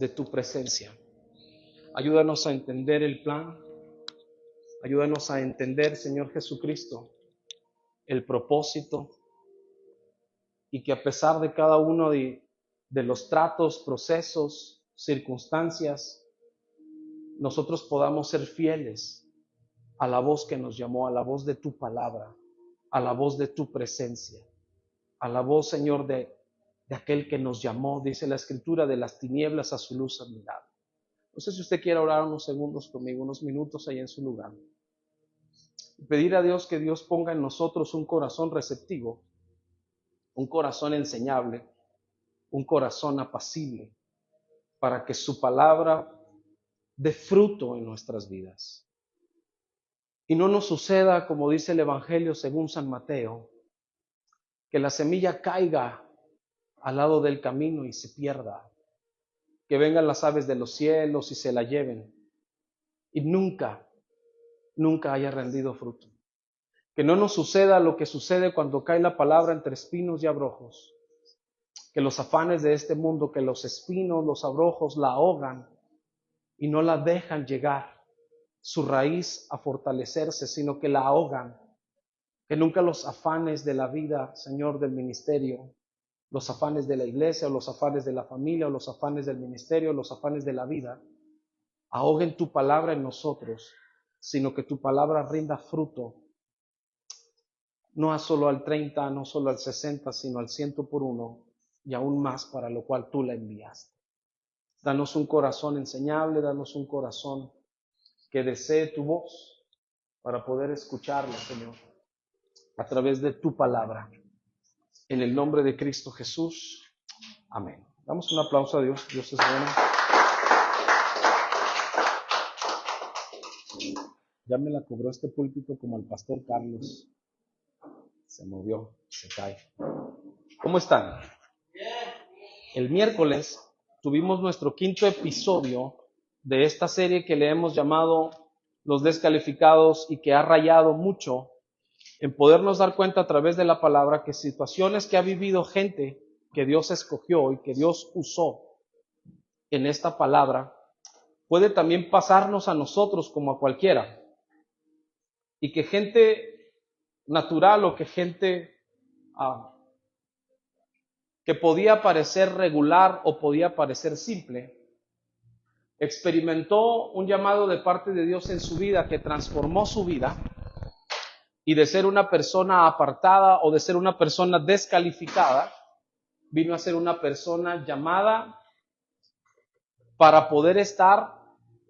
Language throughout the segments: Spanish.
de tu presencia. Ayúdanos a entender el plan. Ayúdanos a entender, Señor Jesucristo, el propósito, y que a pesar de cada uno de los tratos, procesos, circunstancias, nosotros podamos ser fieles a la voz que nos llamó, a la voz de tu palabra, a la voz de tu presencia, a la voz, Señor, de aquel que nos llamó, dice la Escritura, de las tinieblas a su luz admirable. No sé si usted quiere orar unos segundos conmigo, unos minutos ahí en su lugar. Y pedir a Dios que Dios ponga en nosotros un corazón receptivo, un corazón enseñable, un corazón apacible, para que su palabra dé fruto en nuestras vidas. Y no nos suceda, como dice el Evangelio según San Mateo, que la semilla caiga al lado del camino y se pierda, que vengan las aves de los cielos y se la lleven, y nunca haya rendido fruto. Que no nos suceda lo que sucede cuando cae la palabra entre espinos y abrojos, que los afanes de este mundo, que los espinos, los abrojos la ahogan y no la dejan llegar su raíz a fortalecerse, sino que la ahogan. Que nunca los afanes de la vida, Señor, del ministerio, los afanes de la iglesia, o los afanes de la familia, o los afanes del ministerio, los afanes de la vida, ahoguen tu palabra en nosotros, sino que tu palabra rinda fruto, no solo al 30, no solo al 60, sino al 100 por uno, y aún más para lo cual tú la enviaste. Danos un corazón enseñable, danos un corazón que desee tu voz para poder escucharla, Señor, a través de tu palabra. En el nombre de Cristo Jesús. Amén. Damos un aplauso a Dios. Dios es bueno. Ya me la cobró este púlpito como el pastor Carlos. Se movió, se cae. ¿Cómo están? El miércoles tuvimos nuestro 5º episodio de esta serie que le hemos llamado Los Descalificados, y que ha rayado mucho en podernos dar cuenta a través de la palabra que situaciones que ha vivido gente que Dios escogió y que Dios usó en esta palabra, puede también pasarnos a nosotros como a cualquiera. Y que gente natural o que gente que podía parecer regular o podía parecer simple, experimentó un llamado de parte de Dios en su vida que transformó su vida, y de ser una persona apartada o de ser una persona descalificada, vino a ser una persona llamada para poder estar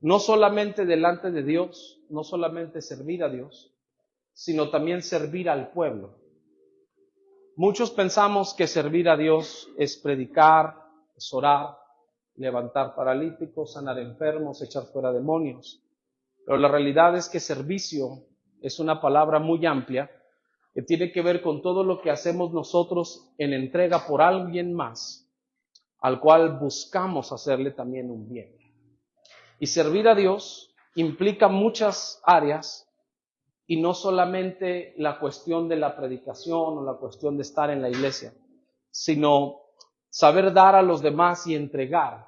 no solamente delante de Dios, no solamente servir a Dios, sino también servir al pueblo. Muchos pensamos que servir a Dios es predicar, es orar, levantar paralíticos, sanar enfermos, echar fuera demonios. Pero la realidad es que servicio es una palabra muy amplia que tiene que ver con todo lo que hacemos nosotros en entrega por alguien más, al cual buscamos hacerle también un bien. Y servir a Dios implica muchas áreas, y no solamente la cuestión de la predicación o la cuestión de estar en la iglesia, sino saber dar a los demás y entregar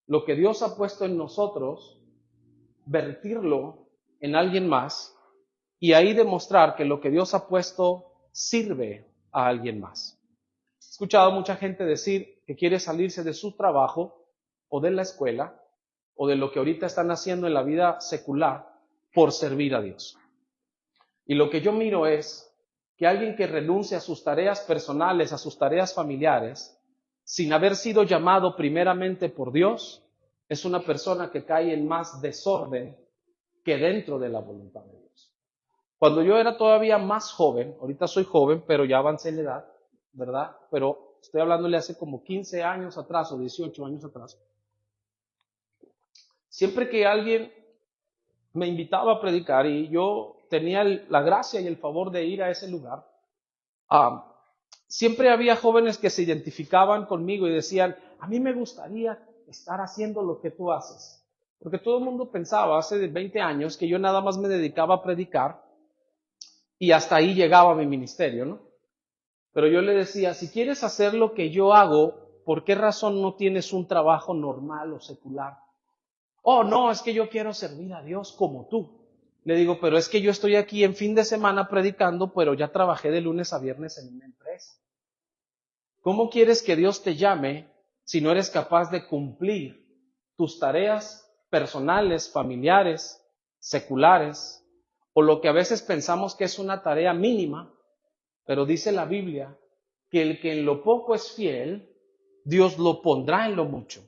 lo que Dios ha puesto en nosotros, vertirlo en alguien más, y ahí demostrar que lo que Dios ha puesto sirve a alguien más. He escuchado a mucha gente decir que quiere salirse de su trabajo o de la escuela o de lo que ahorita están haciendo en la vida secular por servir a Dios. Y lo que yo miro es que alguien que renuncia a sus tareas personales, a sus tareas familiares, sin haber sido llamado primeramente por Dios, es una persona que cae en más desorden que dentro de la voluntad de Dios. Cuando yo era todavía más joven, ahorita soy joven, pero ya avancé en la edad, ¿verdad? Pero estoy hablándole hace como 15 años atrás o 18 años atrás. Siempre que alguien me invitaba a predicar y yo tenía la gracia y el favor de ir a ese lugar, siempre había jóvenes que se identificaban conmigo y decían, a mí me gustaría estar haciendo lo que tú haces. Porque todo el mundo pensaba hace 20 años que yo nada más me dedicaba a predicar y hasta ahí llegaba mi ministerio, ¿no? Pero yo le decía, si quieres hacer lo que yo hago, ¿por qué razón no tienes un trabajo normal o secular? Oh, no, es que yo quiero servir a Dios como tú. Le digo, pero es que yo estoy aquí en fin de semana predicando, pero ya trabajé de lunes a viernes en una empresa. ¿Cómo quieres que Dios te llame si no eres capaz de cumplir tus tareas personales, familiares, seculares, o lo que a veces pensamos que es una tarea mínima, pero dice la Biblia que el que en lo poco es fiel, Dios lo pondrá en lo mucho?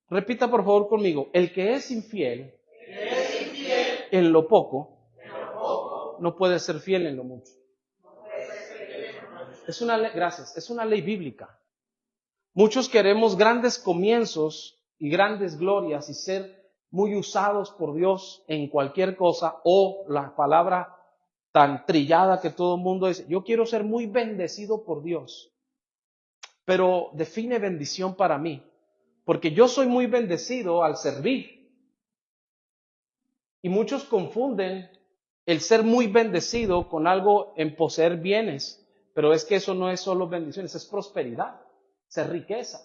Repita por favor conmigo, el que es infiel en lo poco, no puede ser fiel en lo mucho. Es una ley, gracias, es una ley bíblica. Muchos queremos grandes comienzos y grandes glorias y ser muy usados por Dios en cualquier cosa, o la palabra tan trillada que todo el mundo dice, yo quiero ser muy bendecido por Dios. Pero define bendición para mí, porque yo soy muy bendecido al servir. Y muchos confunden el ser muy bendecido con algo en poseer bienes, pero es que eso no es solo bendiciones, es prosperidad, es riqueza.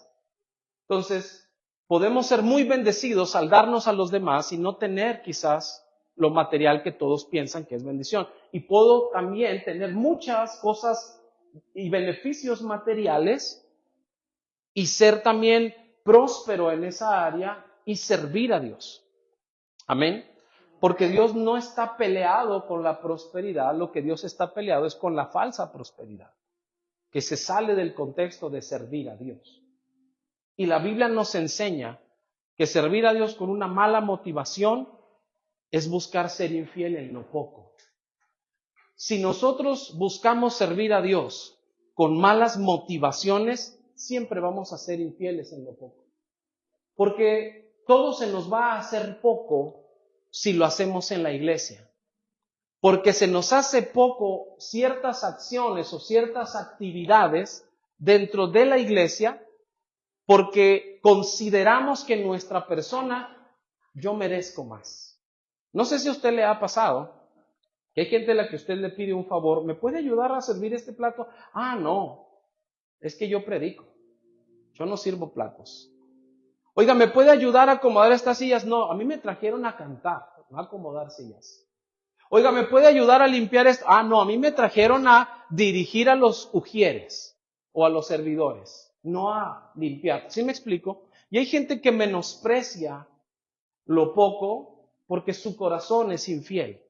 Entonces, podemos ser muy bendecidos al darnos a los demás y no tener quizás lo material que todos piensan que es bendición. Y puedo también tener muchas cosas y beneficios materiales y ser también próspero en esa área y servir a Dios. Amén. Porque Dios no está peleado con la prosperidad, lo que Dios está peleado es con la falsa prosperidad, que se sale del contexto de servir a Dios. Y la Biblia nos enseña que servir a Dios con una mala motivación es buscar ser infiel en lo poco. Si nosotros buscamos servir a Dios con malas motivaciones, siempre vamos a ser infieles en lo poco. Porque todo se nos va a hacer poco si lo hacemos en la iglesia. Porque se nos hace poco ciertas acciones o ciertas actividades dentro de la iglesia porque consideramos que nuestra persona, yo merezco más. No sé si a usted le ha pasado que hay gente a la que usted le pide un favor, ¿me puede ayudar a servir este plato? Ah, no, es que yo predico, yo no sirvo platos. Oiga, ¿me puede ayudar a acomodar estas sillas? No, a mí me trajeron a cantar, no a acomodar sillas. Oiga, ¿me puede ayudar a limpiar esto? Ah, no, a mí me trajeron a dirigir a los ujieres o a los servidores, no a limpiar. ¿Sí me explico? Y hay gente que menosprecia lo poco porque su corazón es infiel.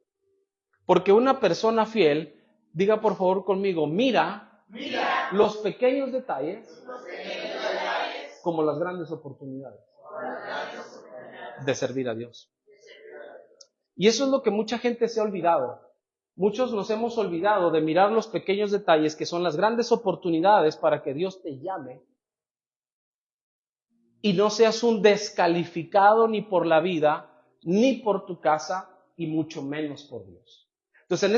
Porque una persona fiel, diga por favor conmigo, mira los pequeños detalles como las grandes oportunidades de servir a Dios. Y eso es lo que mucha gente se ha olvidado. Muchos nos hemos olvidado de mirar los pequeños detalles que son las grandes oportunidades para que Dios te llame y no seas un descalificado ni por la vida, ni por tu casa y mucho menos por Dios. Entonces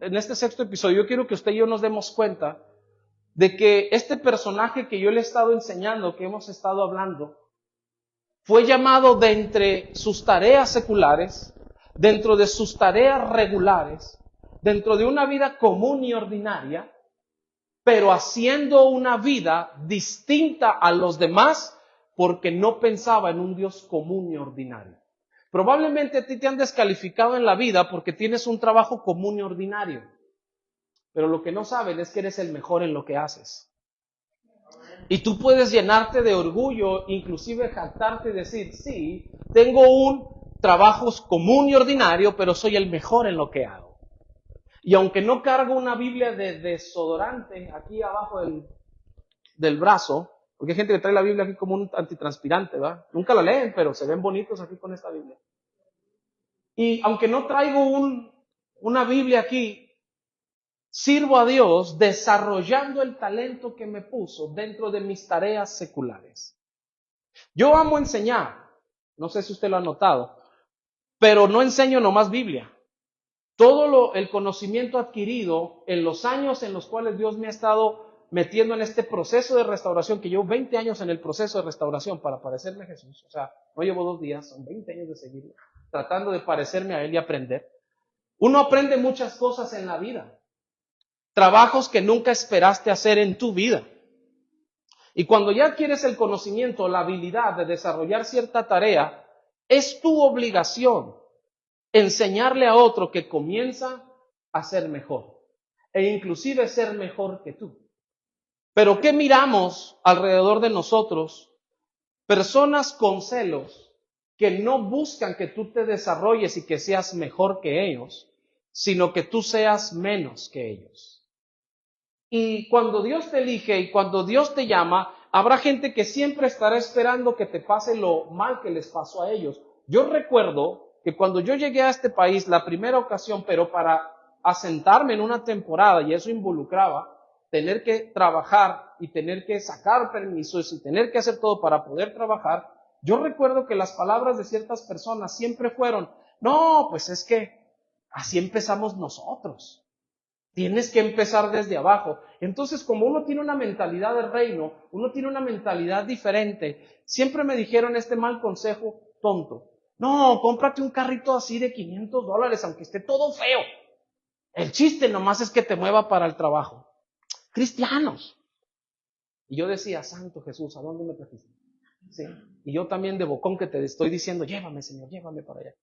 en este sexto episodio yo quiero que usted y yo nos demos cuenta de que este personaje que yo le he estado enseñando, que hemos estado hablando, fue llamado de entre sus tareas seculares, dentro de sus tareas regulares, dentro de una vida común y ordinaria, pero haciendo una vida distinta a los demás porque no pensaba en un Dios común y ordinario. Probablemente a ti te han descalificado en la vida porque tienes un trabajo común y ordinario, pero lo que no saben es que eres el mejor en lo que haces. Y tú puedes llenarte de orgullo, inclusive jactarte y decir, sí, tengo un trabajo común y ordinario, pero soy el mejor en lo que hago. Y aunque no cargo una Biblia de desodorante aquí abajo del brazo, porque hay gente que trae la Biblia aquí como un antitranspirante, ¿verdad? Nunca la leen, pero se ven bonitos aquí con esta Biblia. Y aunque no traigo una Biblia aquí, sirvo a Dios desarrollando el talento que me puso dentro de mis tareas seculares. Yo amo enseñar, no sé si usted lo ha notado, pero no enseño nomás Biblia. Todo el conocimiento adquirido en los años en los cuales Dios me ha estado metiendo en este proceso de restauración, que llevo 20 años en el proceso de restauración para parecerme a Jesús, o sea, no llevo 2 días, son 20 años de seguirlo, tratando de parecerme a Él y aprender. Uno aprende muchas cosas en la vida. Trabajos que nunca esperaste hacer en tu vida. Y cuando ya adquieres el conocimiento, la habilidad de desarrollar cierta tarea, es tu obligación enseñarle a otro que comienza a ser mejor e inclusive ser mejor que tú. Pero ¿qué miramos alrededor de nosotros? Personas con celos que no buscan que tú te desarrolles y que seas mejor que ellos, sino que tú seas menos que ellos. Y cuando Dios te elige y cuando Dios te llama, habrá gente que siempre estará esperando que te pase lo mal que les pasó a ellos. Yo recuerdo que cuando yo llegué a este país, la primera ocasión, pero para asentarme en una temporada, y eso involucraba tener que trabajar y tener que sacar permisos y tener que hacer todo para poder trabajar, yo recuerdo que las palabras de ciertas personas siempre fueron, no, pues es que así empezamos nosotros. Tienes que empezar desde abajo. Entonces, como uno tiene una mentalidad de reino, uno tiene una mentalidad diferente, siempre me dijeron este mal consejo tonto. No, cómprate un carrito así de $500, aunque esté todo feo. El chiste nomás es que te mueva para el trabajo. Cristianos. Y yo decía, Santo Jesús, ¿a dónde me trajiste? Sí. Y yo también de bocón que te estoy diciendo, llévame, Señor, llévame para allá.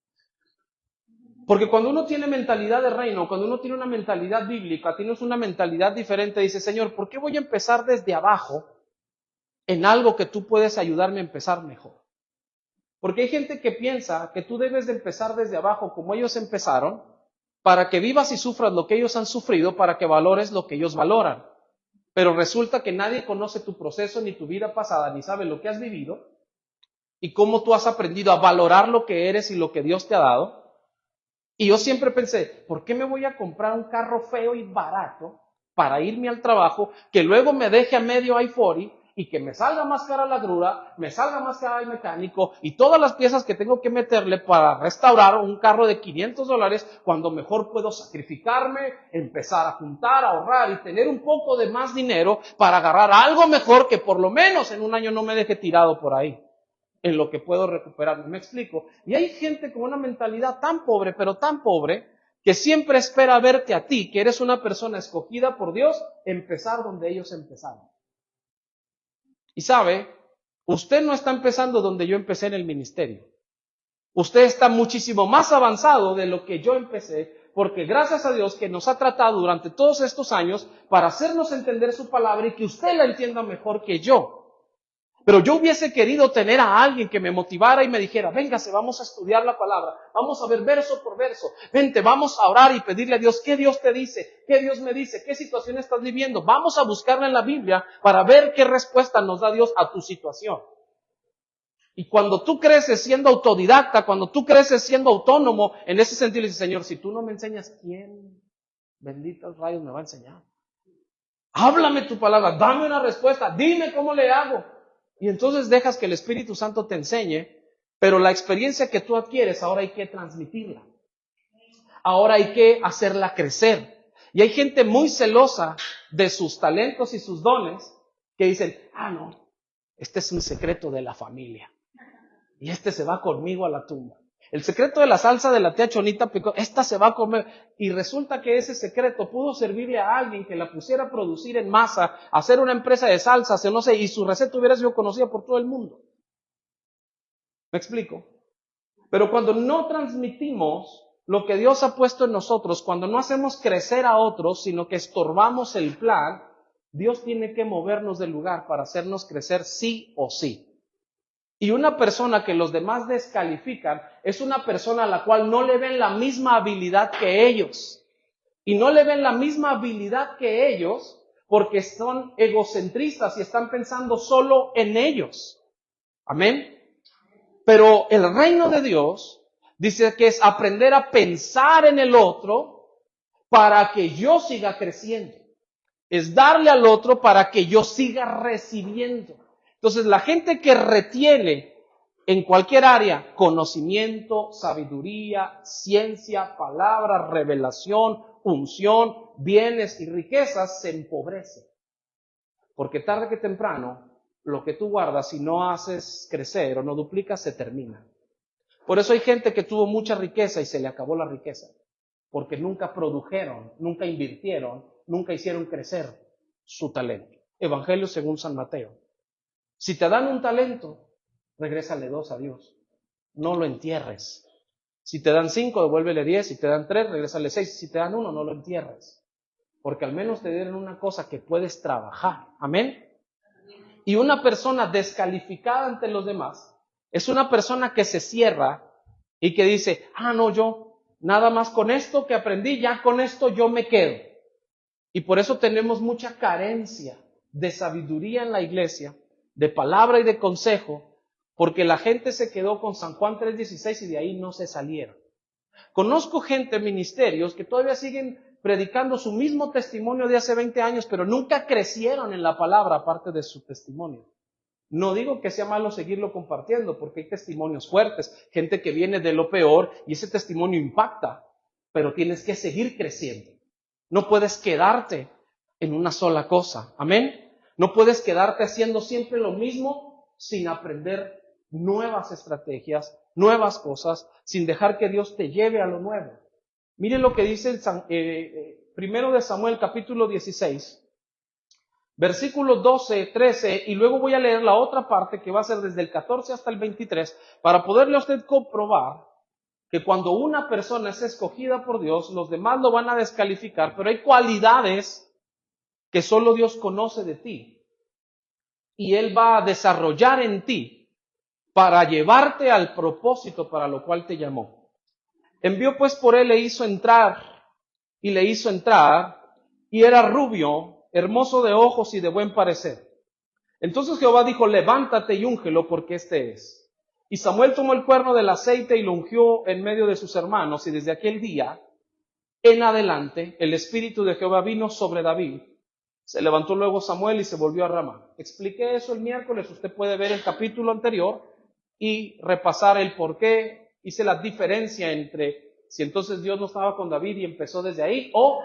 Porque cuando uno tiene mentalidad de reino, cuando uno tiene una mentalidad bíblica, tienes una mentalidad diferente, dice, Señor, ¿por qué voy a empezar desde abajo en algo que tú puedes ayudarme a empezar mejor? Porque hay gente que piensa que tú debes de empezar desde abajo como ellos empezaron, para que vivas y sufras lo que ellos han sufrido, para que valores lo que ellos valoran. Pero resulta que nadie conoce tu proceso, ni tu vida pasada, ni sabe lo que has vivido, y cómo tú has aprendido a valorar lo que eres y lo que Dios te ha dado. Y yo siempre pensé, ¿por qué me voy a comprar un carro feo y barato para irme al trabajo, que luego me deje a medio I-40 y que me salga más cara la grúa, me salga más cara el mecánico y todas las piezas que tengo que meterle para restaurar un carro de $500 cuando mejor puedo sacrificarme, empezar a juntar, a ahorrar y tener un poco de más dinero para agarrar algo mejor que por lo menos en un año no me deje tirado por ahí? En lo que puedo recuperarme, me explico. Y hay gente con una mentalidad tan pobre, pero tan pobre, que siempre espera verte a ti, que eres una persona escogida por Dios, empezar donde ellos empezaron. Y sabe, usted no está empezando donde yo empecé en el ministerio. Usted está muchísimo más avanzado de lo que yo empecé, porque gracias a Dios que nos ha tratado durante todos estos años para hacernos entender su palabra y que usted la entienda mejor que yo. Pero yo hubiese querido tener a alguien que me motivara y me dijera, véngase, vamos a estudiar la palabra, vamos a ver verso por verso, vente, vamos a orar y pedirle a Dios, ¿qué Dios te dice? ¿Qué Dios me dice? ¿Qué situación estás viviendo? Vamos a buscarla en la Biblia para ver qué respuesta nos da Dios a tu situación. Y cuando tú creces siendo autodidacta, cuando tú creces siendo autónomo, en ese sentido le dices, Señor, si tú no me enseñas, ¿quién benditos rayos me va a enseñar? Háblame tu palabra, dame una respuesta, dime cómo le hago. Y entonces dejas que el Espíritu Santo te enseñe, pero la experiencia que tú adquieres ahora hay que transmitirla. Ahora hay que hacerla crecer. Y hay gente muy celosa de sus talentos y sus dones que dicen, no, este es un secreto de la familia. Y este se va conmigo a la tumba. El secreto de la salsa de la tía Chonita picó, esta se va a comer. Y resulta que ese secreto pudo servirle a alguien que la pusiera a producir en masa, a hacer una empresa de salsas, no sé, y su receta hubiera sido conocida por todo el mundo. ¿Me explico? Pero cuando no transmitimos lo que Dios ha puesto en nosotros, cuando no hacemos crecer a otros, sino que estorbamos el plan, Dios tiene que movernos del lugar para hacernos crecer sí o sí. Y una persona que los demás descalifican es una persona a la cual no le ven la misma habilidad que ellos. Y no le ven la misma habilidad que ellos porque son egocentristas y están pensando solo en ellos. Amén. Pero el reino de Dios dice que es aprender a pensar en el otro para que yo siga creciendo. Es darle al otro para que yo siga recibiendo. Entonces, la gente que retiene en cualquier área conocimiento, sabiduría, ciencia, palabra, revelación, unción, bienes y riquezas, se empobrece. Porque tarde que temprano, lo que tú guardas, si no haces crecer o no duplicas, se termina. Por eso hay gente que tuvo mucha riqueza y se le acabó la riqueza. Porque nunca produjeron, nunca invirtieron, nunca hicieron crecer su talento. Evangelio según San Mateo. Si te dan un talento, regrésale 2 a Dios. No lo entierres. Si te dan 5, devuélvele 10. Si te dan 3, regrésale 6. Si te dan 1, no lo entierres. Porque al menos te dieron una cosa que puedes trabajar. Amén. Y una persona descalificada ante los demás es una persona que se cierra y que dice, no, yo nada más con esto que aprendí, ya con esto yo me quedo. Y por eso tenemos mucha carencia de sabiduría en la iglesia, de palabra y de consejo, porque la gente se quedó con San Juan 3:16 y de ahí no se salieron. Conozco gente, ministerios, que todavía siguen predicando su mismo testimonio de hace 20 años, pero nunca crecieron en la palabra aparte de su testimonio. No digo que sea malo seguirlo compartiendo, porque hay testimonios fuertes, gente que viene de lo peor y ese testimonio impacta, pero tienes que seguir creciendo. No puedes quedarte en una sola cosa. Amén. No puedes quedarte haciendo siempre lo mismo sin aprender nuevas estrategias, nuevas cosas, sin dejar que Dios te lleve a lo nuevo. Miren lo que dice el primero de Samuel, capítulo 16, versículos 12, 13, y luego voy a leer la otra parte que va a ser desde el 14 hasta el 23, para poderle a usted comprobar que cuando una persona es escogida por Dios, los demás lo van a descalificar, pero hay cualidades que solo Dios conoce de ti. Y Él va a desarrollar en ti para llevarte al propósito para lo cual te llamó. Envió pues por él, le hizo entrar, y era rubio, hermoso de ojos y de buen parecer. Entonces Jehová dijo, levántate y úngelo, porque este es. Y Samuel tomó el cuerno del aceite y lo ungió en medio de sus hermanos, y desde aquel día en adelante el Espíritu de Jehová vino sobre David. Se levantó luego Samuel y se volvió a Ramá. Expliqué eso el miércoles, usted puede ver el capítulo anterior y repasar el por qué hice la diferencia entre si entonces Dios no estaba con David y empezó desde ahí, o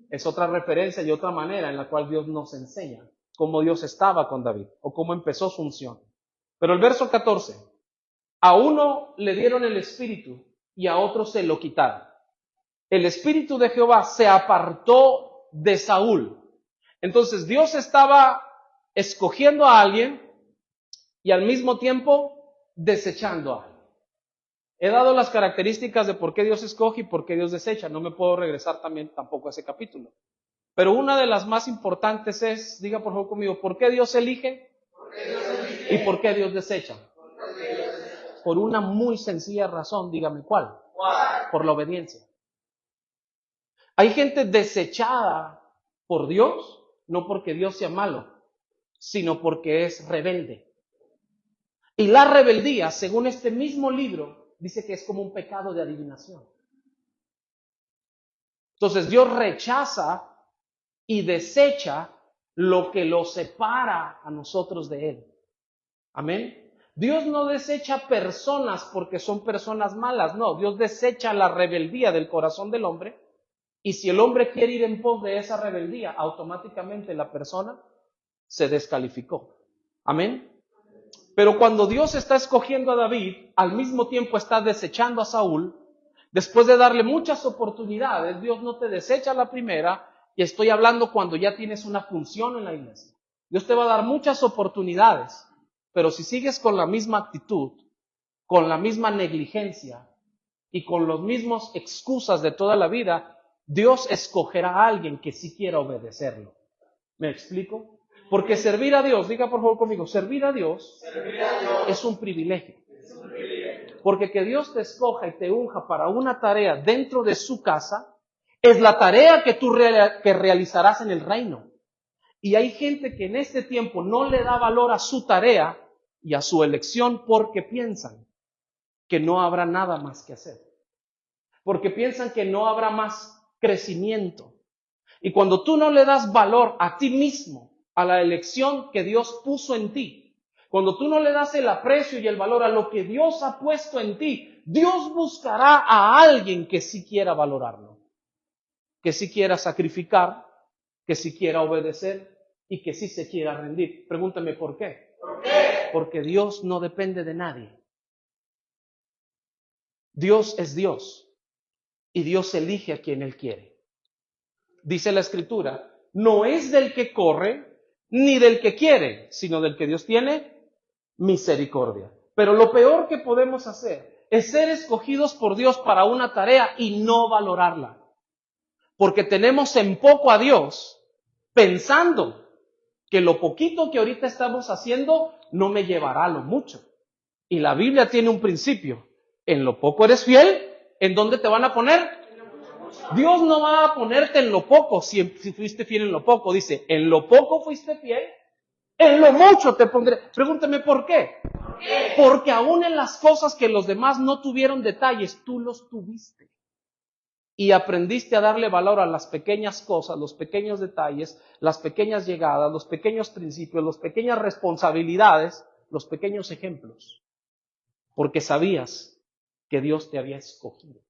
es otra referencia y otra manera en la cual Dios nos enseña cómo Dios estaba con David o cómo empezó su unción. Pero el verso 14, a uno le dieron el Espíritu y a otro se lo quitaron. El Espíritu de Jehová se apartó de Saúl. Entonces Dios estaba escogiendo a alguien y al mismo tiempo desechando a alguien. He dado las características de por qué Dios escoge y por qué Dios desecha. No me puedo regresar tampoco a ese capítulo. Pero una de las más importantes es, diga por favor conmigo, ¿por qué Dios elige? ¿Y por qué Dios desecha? Por una muy sencilla razón, dígame cuál. Por la obediencia. Hay gente desechada por Dios, no porque Dios sea malo, sino porque es rebelde. Y la rebeldía, según este mismo libro, dice que es como un pecado de adivinación. Entonces Dios rechaza y desecha lo que lo separa a nosotros de Él. Amén. Dios no desecha personas porque son personas malas, no. Dios desecha la rebeldía del corazón del hombre. Y si el hombre quiere ir en pos de esa rebeldía, automáticamente la persona se descalificó. Amén. Pero cuando Dios está escogiendo a David, al mismo tiempo está desechando a Saúl. Después de darle muchas oportunidades, Dios no te desecha la primera, y estoy hablando cuando ya tienes una función en la iglesia. Dios te va a dar muchas oportunidades, pero si sigues con la misma actitud, con la misma negligencia y con los mismos excusas de toda la vida, Dios escogerá a alguien que sí quiera obedecerlo. ¿Me explico? Porque servir a Dios, diga por favor conmigo, servir a Dios es un privilegio. Porque que Dios te escoja y te unja para una tarea dentro de su casa, es la tarea que tú realizarás en el reino. Y hay gente que en este tiempo no le da valor a su tarea y a su elección porque piensan que no habrá nada más que hacer. Porque piensan que no habrá más crecimiento. Y cuando tú no le das valor a ti mismo, a la elección que Dios puso en ti, cuando tú no le das el aprecio y el valor a lo que Dios ha puesto en ti, Dios buscará a alguien que sí quiera valorarlo, que sí quiera sacrificar, que sí quiera obedecer y que sí se quiera rendir. Pregúntame ¿por qué? ¿Por qué? Porque Dios no depende de nadie. Dios es Dios y Dios elige a quien Él quiere. Dice la Escritura, no es del que corre ni del que quiere, sino del que Dios tiene misericordia. Pero lo peor que podemos hacer es ser escogidos por Dios para una tarea y no valorarla. Porque tenemos en poco a Dios pensando que lo poquito que ahorita estamos haciendo no me llevará a lo mucho. Y la Biblia tiene un principio. En lo poco eres fiel, ¿en dónde te van a poner? Dios no va a ponerte en lo poco si fuiste fiel en lo poco. Dice, en lo poco fuiste fiel, en lo mucho te pondré. Pregúntame ¿por qué? Porque aún en las cosas que los demás no tuvieron detalles, tú los tuviste. Y aprendiste a darle valor a las pequeñas cosas, los pequeños detalles, las pequeñas llegadas, los pequeños principios, las pequeñas responsabilidades, los pequeños ejemplos. Porque sabías que Dios te había escogido.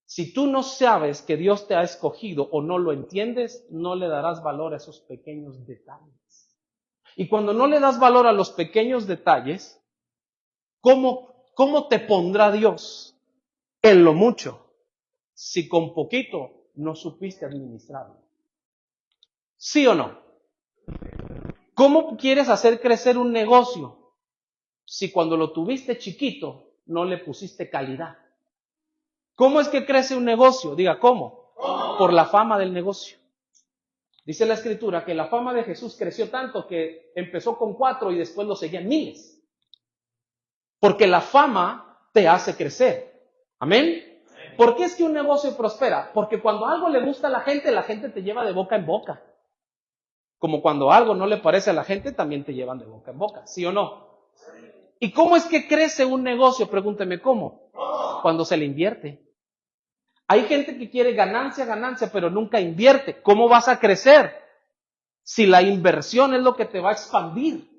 Si tú no sabes que Dios te ha escogido o no lo entiendes, no le darás valor a esos pequeños detalles. Y cuando no le das valor a los pequeños detalles, ¿cómo te pondrá Dios en lo mucho si con poquito no supiste administrarlo? ¿Sí o no? ¿Cómo quieres hacer crecer un negocio si cuando lo tuviste chiquito no le pusiste calidad? ¿Cómo es que crece un negocio? Diga, ¿cómo? Por la fama del negocio. Dice la Escritura que la fama de Jesús creció tanto que empezó con 4 y después lo seguían miles. Porque la fama te hace crecer. ¿Amén? ¿Por qué es que un negocio prospera? Porque cuando algo le gusta a la gente te lleva de boca en boca. Como cuando algo no le parece a la gente, también te llevan de boca en boca. ¿Sí o no? ¿Y cómo es que crece un negocio? Pregúnteme, ¿cómo? Cuando se le invierte. Hay gente que quiere ganancia, pero nunca invierte. ¿Cómo vas a crecer? Si la inversión es lo que te va a expandir.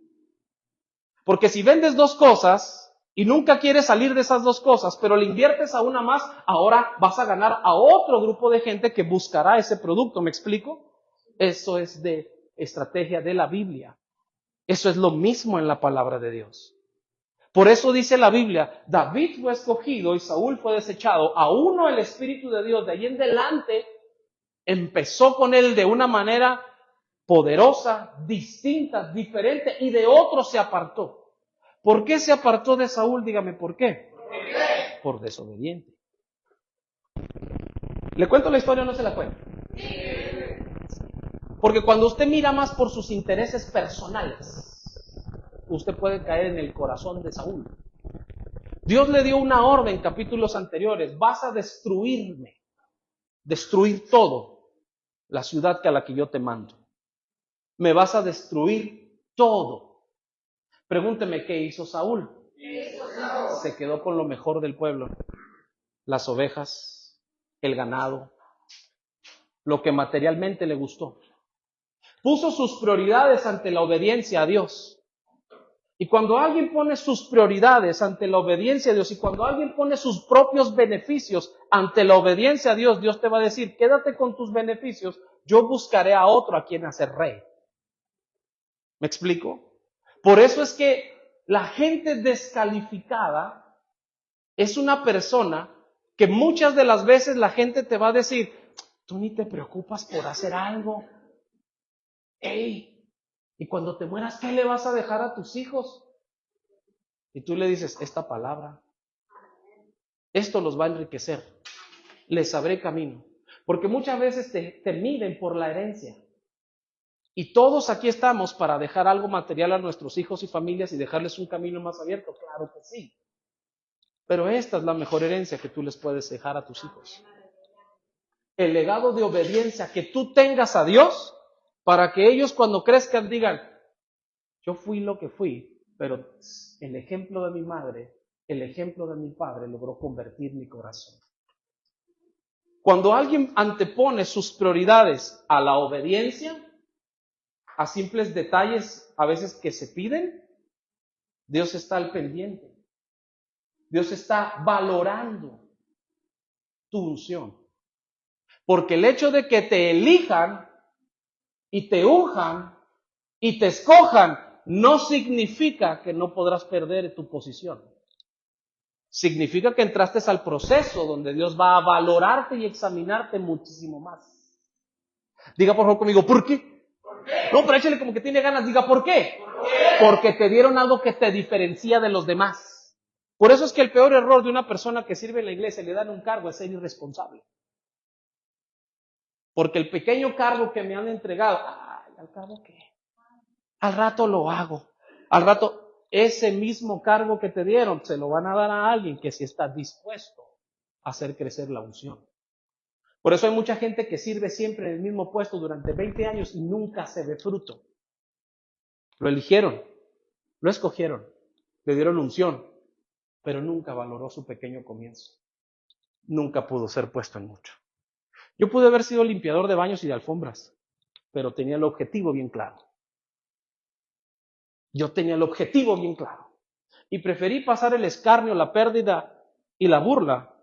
Porque si vendes 2 cosas y nunca quieres salir de esas 2 cosas, pero le inviertes a una más, ahora vas a ganar a otro grupo de gente que buscará ese producto. ¿Me explico? Eso es de estrategia de la Biblia. Eso es lo mismo en la palabra de Dios. Por eso dice la Biblia, David fue escogido y Saúl fue desechado. A uno el Espíritu de Dios de ahí en adelante empezó con él de una manera poderosa, distinta, diferente, y de otro se apartó. ¿Por qué se apartó de Saúl? Dígame, ¿por qué? Por desobediente. ¿Le cuento la historia o no se la cuento? Porque cuando usted mira más por sus intereses personales, usted puede caer en el corazón de Saúl. Dios le dio una orden en capítulos anteriores. Vas a destruirme, destruir todo, la ciudad a la que yo te mando. Me vas a destruir todo. Pregúnteme, ¿qué hizo Saúl? Se quedó con lo mejor del pueblo. Las ovejas, el ganado, lo que materialmente le gustó. Puso sus prioridades ante la obediencia a Dios. Y cuando alguien pone sus prioridades ante la obediencia a Dios y cuando alguien pone sus propios beneficios ante la obediencia a Dios, Dios te va a decir, quédate con tus beneficios, yo buscaré a otro a quien hacer rey. ¿Me explico? Por eso es que la gente descalificada es una persona que muchas de las veces la gente te va a decir, tú ni te preocupas por hacer algo. ¡Ey! Y cuando te mueras, ¿qué le vas a dejar a tus hijos? Y tú le dices, esta palabra, esto los va a enriquecer, les abré camino. Porque muchas veces te miden por la herencia. Y todos aquí estamos para dejar algo material a nuestros hijos y familias y dejarles un camino más abierto, claro que sí. Pero esta es la mejor herencia que tú les puedes dejar a tus hijos. El legado de obediencia que tú tengas a Dios, para que ellos cuando crezcan digan, yo fui lo que fui, pero el ejemplo de mi madre, el ejemplo de mi padre logró convertir mi corazón. Cuando alguien antepone sus prioridades a la obediencia, a simples detalles a veces que se piden, Dios está al pendiente. Dios está valorando tu unción. Porque el hecho de que te elijan y te unjan y te escojan no significa que no podrás perder tu posición. Significa que entraste al proceso donde Dios va a valorarte y examinarte muchísimo más. Diga por favor conmigo, ¿por qué? No, pero échale como que tiene ganas. Diga, ¿por qué? Porque te dieron algo que te diferencia de los demás. Por eso es que el peor error de una persona que sirve en la iglesia y le dan un cargo es ser irresponsable. Porque el pequeño cargo que me han entregado, ay, ¿al cabo qué? Al rato lo hago. Al rato, ese mismo cargo que te dieron, se lo van a dar a alguien que sí está dispuesto a hacer crecer la unción. Por eso hay mucha gente que sirve siempre en el mismo puesto durante 20 años y nunca se ve fruto. Lo eligieron, lo escogieron, le dieron unción, pero nunca valoró su pequeño comienzo. Nunca pudo ser puesto en mucho. Yo pude haber sido limpiador de baños y de alfombras, pero tenía el objetivo bien claro. Yo tenía el objetivo bien claro. Y preferí pasar el escarnio, la pérdida y la burla,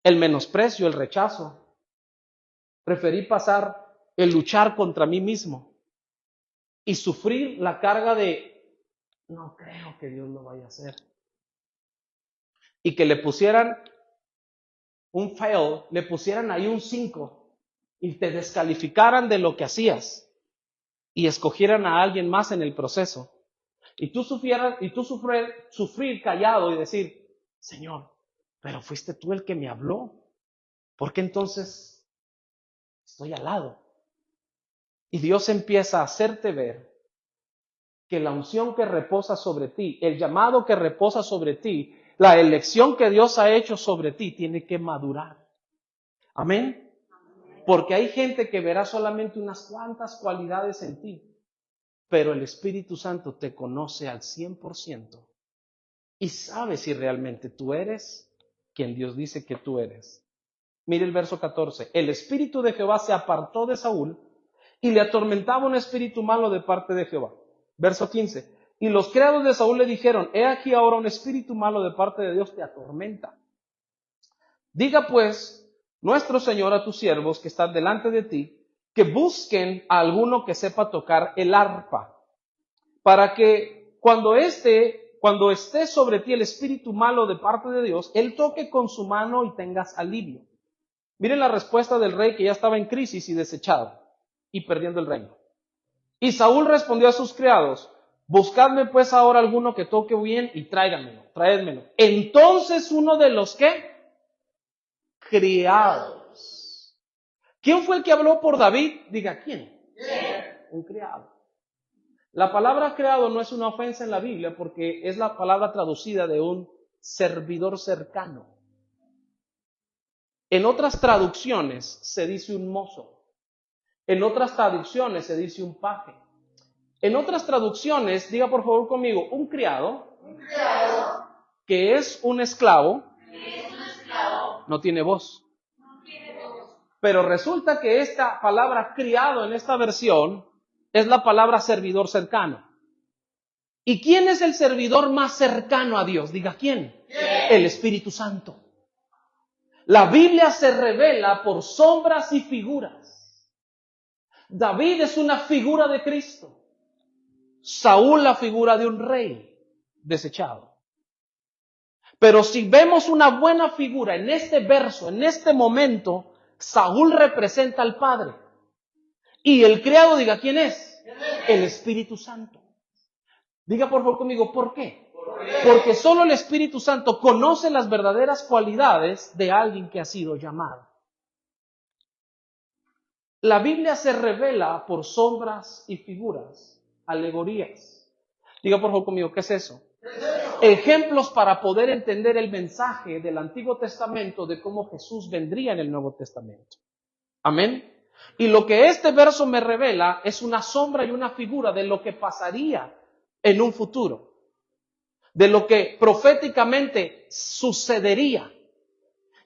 el menosprecio, el rechazo. Preferí pasar el luchar contra mí mismo y sufrir la carga de no creo que Dios lo vaya a hacer. Y que le pusieran un fail, le pusieran ahí un 5 y te descalificaran de lo que hacías y escogieran a alguien más en el proceso. Y tú sufrir callado y decir, Señor, pero fuiste tú el que me habló. ¿Por qué entonces estoy al lado? Y Dios empieza a hacerte ver que la unción que reposa sobre ti, el llamado que reposa sobre ti, la elección que Dios ha hecho sobre ti, tiene que madurar. Amén. Porque hay gente que verá solamente unas cuantas cualidades en ti, pero el Espíritu Santo te conoce al 100% y sabe si realmente tú eres quien Dios dice que tú eres. Mire el verso 14. El Espíritu de Jehová se apartó de Saúl y le atormentaba un espíritu malo de parte de Jehová. Verso 15. Y los criados de Saúl le dijeron, he aquí ahora un espíritu malo de parte de Dios te atormenta. Diga pues nuestro Señor a tus siervos que están delante de ti, que busquen a alguno que sepa tocar el arpa, para que cuando esté sobre ti el espíritu malo de parte de Dios, él toque con su mano y tengas alivio. Miren la respuesta del rey que ya estaba en crisis y desechado y perdiendo el reino. Y Saúl respondió a sus criados, buscadme pues ahora alguno que toque bien y tráedmelo. Entonces uno de los ¿qué? Criados. ¿Quién fue el que habló por David? Diga, ¿quién? Un criado. La palabra criado no es una ofensa en la Biblia porque es la palabra traducida de un servidor cercano. En otras traducciones se dice un mozo. En otras traducciones se dice un paje. En otras traducciones, diga por favor conmigo, un criado que es un esclavo, no tiene voz. Pero resulta que esta palabra criado en esta versión es la palabra servidor cercano. ¿Y quién es el servidor más cercano a Dios? Diga, ¿quién? El Espíritu Santo. La Biblia se revela por sombras y figuras. David es una figura de Cristo. Saúl la figura de un rey desechado. Pero si vemos una buena figura en este verso, en este momento, Saúl representa al Padre. Y el criado, diga, ¿quién es? El Espíritu Santo. Diga por favor conmigo, ¿por qué? Porque solo el Espíritu Santo conoce las verdaderas cualidades de alguien que ha sido llamado. La Biblia se revela por sombras y figuras, alegorías. Diga por favor conmigo, ¿qué es eso? Ejemplos para poder entender el mensaje del Antiguo Testamento de cómo Jesús vendría en el Nuevo Testamento. Amén. Y lo que este verso me revela es una sombra y una figura de lo que pasaría en un futuro, de lo que proféticamente sucedería.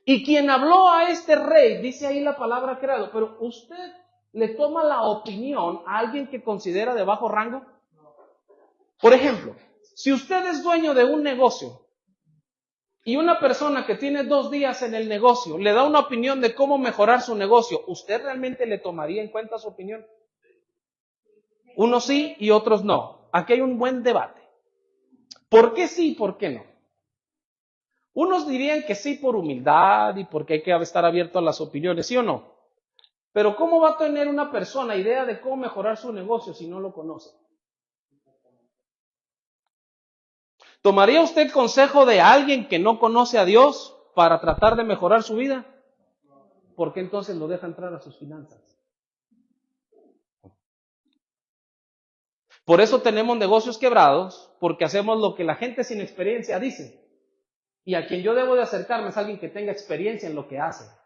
Y quien habló a este rey, dice ahí la palabra creado, pero usted le toma la opinión a alguien que considera de bajo rango. Por ejemplo, si usted es dueño de un negocio y una persona que tiene 2 días en el negocio le da una opinión de cómo mejorar su negocio, ¿usted realmente le tomaría en cuenta su opinión? Unos sí y otros no. Aquí hay un buen debate. ¿Por qué sí y por qué no? Unos dirían que sí por humildad y porque hay que estar abierto a las opiniones, ¿sí o no? Pero ¿cómo va a tener una persona idea de cómo mejorar su negocio si no lo conoce? ¿Tomaría usted consejo de alguien que no conoce a Dios para tratar de mejorar su vida? ¿Por qué entonces lo deja entrar a sus finanzas? Por eso tenemos negocios quebrados, porque hacemos lo que la gente sin experiencia dice. Y a quien yo debo de acercarme es alguien que tenga experiencia en lo que hace,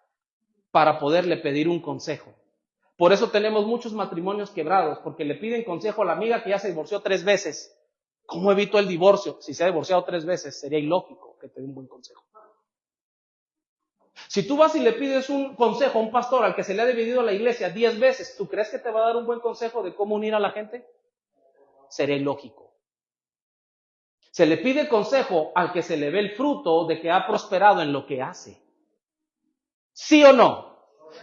para poderle pedir un consejo. Por eso tenemos muchos matrimonios quebrados, porque le piden consejo a la amiga que ya se divorció 3 veces. ¿Cómo evito el divorcio? Si se ha divorciado 3 veces, sería ilógico que te dé un buen consejo. Si tú vas y le pides un consejo a un pastor al que se le ha dividido la iglesia 10 veces, ¿tú crees que te va a dar un buen consejo de cómo unir a la gente? Sería ilógico. Se le pide consejo al que se le ve el fruto de que ha prosperado en lo que hace. ¿Sí o no?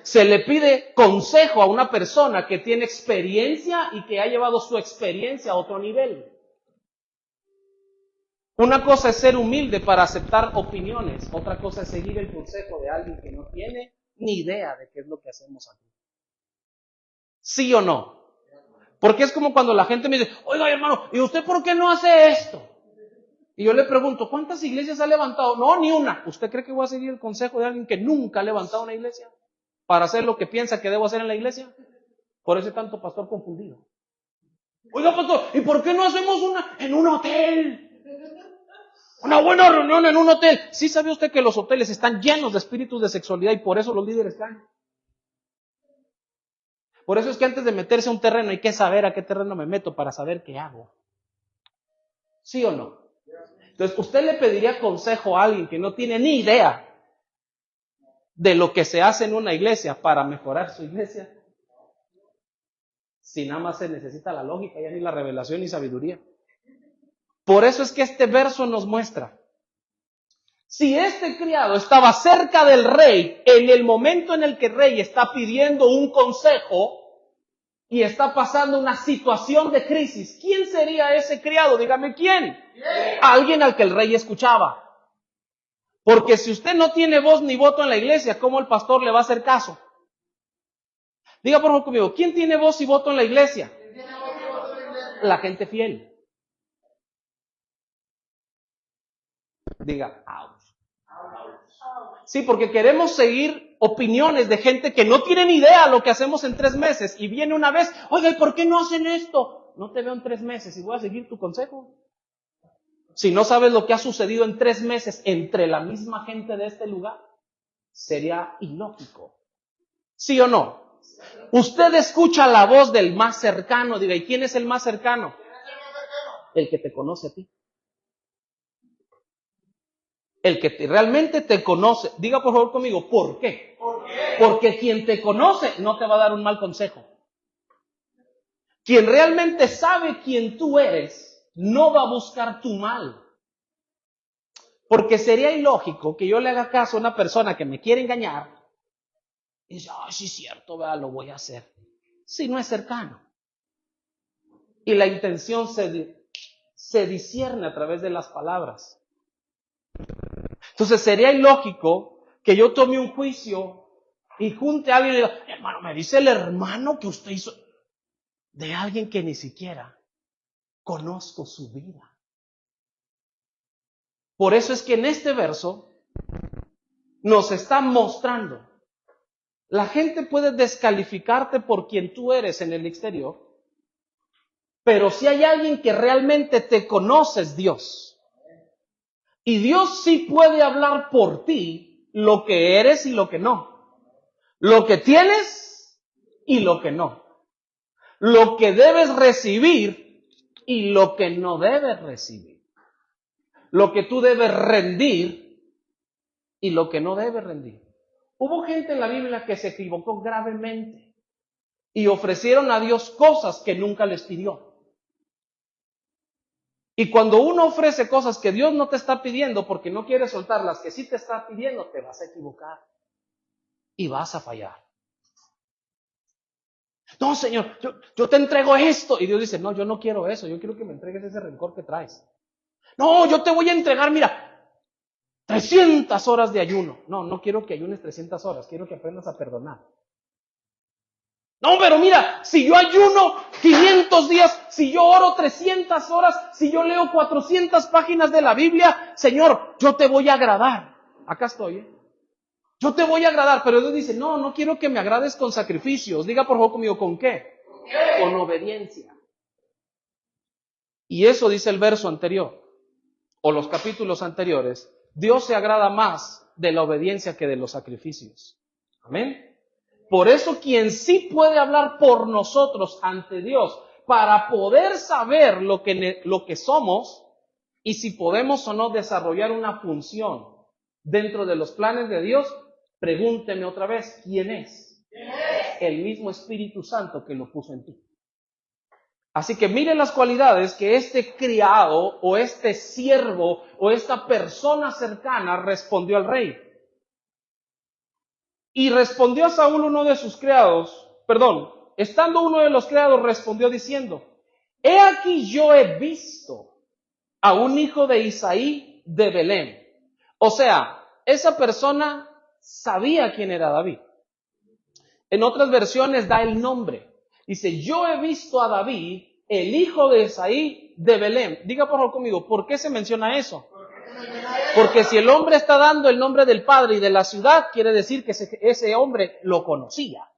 Se le pide consejo a una persona que tiene experiencia y que ha llevado su experiencia a otro nivel. Una cosa es ser humilde para aceptar opiniones, otra cosa es seguir el consejo de alguien que no tiene ni idea de qué es lo que hacemos aquí. ¿Sí o no? Porque es como cuando la gente me dice, oiga hermano, ¿y usted por qué no hace esto? Y yo le pregunto, ¿cuántas iglesias ha levantado? No, ni una. ¿Usted cree que voy a seguir el consejo de alguien que nunca ha levantado una iglesia para hacer lo que piensa que debo hacer en la iglesia? Por eso hay tanto pastor confundido. Oiga pastor, ¿y por qué no hacemos una en un hotel? Una buena reunión en un hotel. ¿Sí sabe usted que los hoteles están llenos de espíritus de sexualidad y por eso los líderes caen? Por eso es que antes de meterse a un terreno hay que saber a qué terreno me meto para saber qué hago. ¿Sí o no? Entonces, ¿usted le pediría consejo a alguien que no tiene ni idea de lo que se hace en una iglesia para mejorar su iglesia? Si nada más se necesita la lógica, ya ni la revelación ni sabiduría. Por eso es que este verso nos muestra. Si este criado estaba cerca del rey en el momento en el que el rey está pidiendo un consejo y está pasando una situación de crisis, ¿quién sería ese criado? Dígame quién. Alguien al que el rey escuchaba. Porque si usted no tiene voz ni voto en la iglesia, ¿cómo el pastor le va a hacer caso? Diga por favor conmigo, ¿quién tiene voz y voto en la iglesia? La gente fiel. Diga, ouch. Sí, porque queremos seguir opiniones de gente que no tiene ni idea lo que hacemos en 3 meses y viene una vez, oiga, ¿y por qué no hacen esto? No te veo en 3 meses y voy a seguir tu consejo. Si no sabes lo que ha sucedido en 3 meses entre la misma gente de este lugar, sería ilógico. ¿Sí o no? Usted escucha la voz del más cercano, diga, ¿y quién es el más cercano? El que te conoce a ti. El que realmente te conoce. Diga por favor conmigo, ¿por qué? ¿Por qué? Porque quien te conoce no te va a dar un mal consejo. Quien realmente sabe quién tú eres, no va a buscar tu mal. Porque sería ilógico que yo le haga caso a una persona que me quiere engañar y dice, ay, sí es cierto, vea, lo voy a hacer. Si no es cercano. Y la intención se discierne a través de las palabras. Entonces sería ilógico que yo tome un juicio y junte a alguien y diga, hermano, me dice el hermano que usted hizo de alguien que ni siquiera conozco su vida. Por eso es que en este verso nos está mostrando, la gente puede descalificarte por quien tú eres en el exterior, pero si hay alguien que realmente te conoce es Dios. Y Dios sí puede hablar por ti lo que eres y lo que no. Lo que tienes y lo que no. Lo que debes recibir y lo que no debes recibir. Lo que tú debes rendir y lo que no debes rendir. Hubo gente en la Biblia que se equivocó gravemente y ofrecieron a Dios cosas que nunca les pidió. Y cuando uno ofrece cosas que Dios no te está pidiendo porque no quiere soltar las que sí te está pidiendo, te vas a equivocar y vas a fallar. No, Señor, yo te entrego esto. Y Dios dice, no, yo no quiero eso, yo quiero que me entregues ese rencor que traes. No, yo te voy a entregar, mira, 300 horas de ayuno. No, no quiero que ayunes 300 horas, quiero que aprendas a perdonar. No, pero mira, si yo ayuno 500 días, si yo oro 300 horas, si yo leo 400 páginas de la Biblia, Señor, yo te voy a agradar. Acá estoy, ¿eh? Yo te voy a agradar, pero Dios dice, no, no quiero que me agrades con sacrificios. Diga por favor conmigo, ¿con qué? Con obediencia. Y eso dice el verso anterior, o los capítulos anteriores. Dios se agrada más de la obediencia que de los sacrificios. Amén. Por eso quien sí puede hablar por nosotros ante Dios, para poder saber lo que somos y si podemos o no desarrollar una función dentro de los planes de Dios, pregúnteme otra vez, ¿quién es? El mismo Espíritu Santo que lo puso en ti. Así que miren las cualidades que este criado o este siervo o esta persona cercana respondió al rey. Y respondió a Saúl uno de sus criados, estando uno de los criados respondió diciendo, he aquí yo he visto a un hijo de Isaí de Belén. O sea, esa persona sabía quién era David. En otras versiones da el nombre. Dice, yo he visto a David, el hijo de Isaí de Belén. Diga por favor conmigo, ¿por qué se menciona eso? Porque si el hombre está dando el nombre del padre y de la ciudad, quiere decir que ese hombre lo conocía.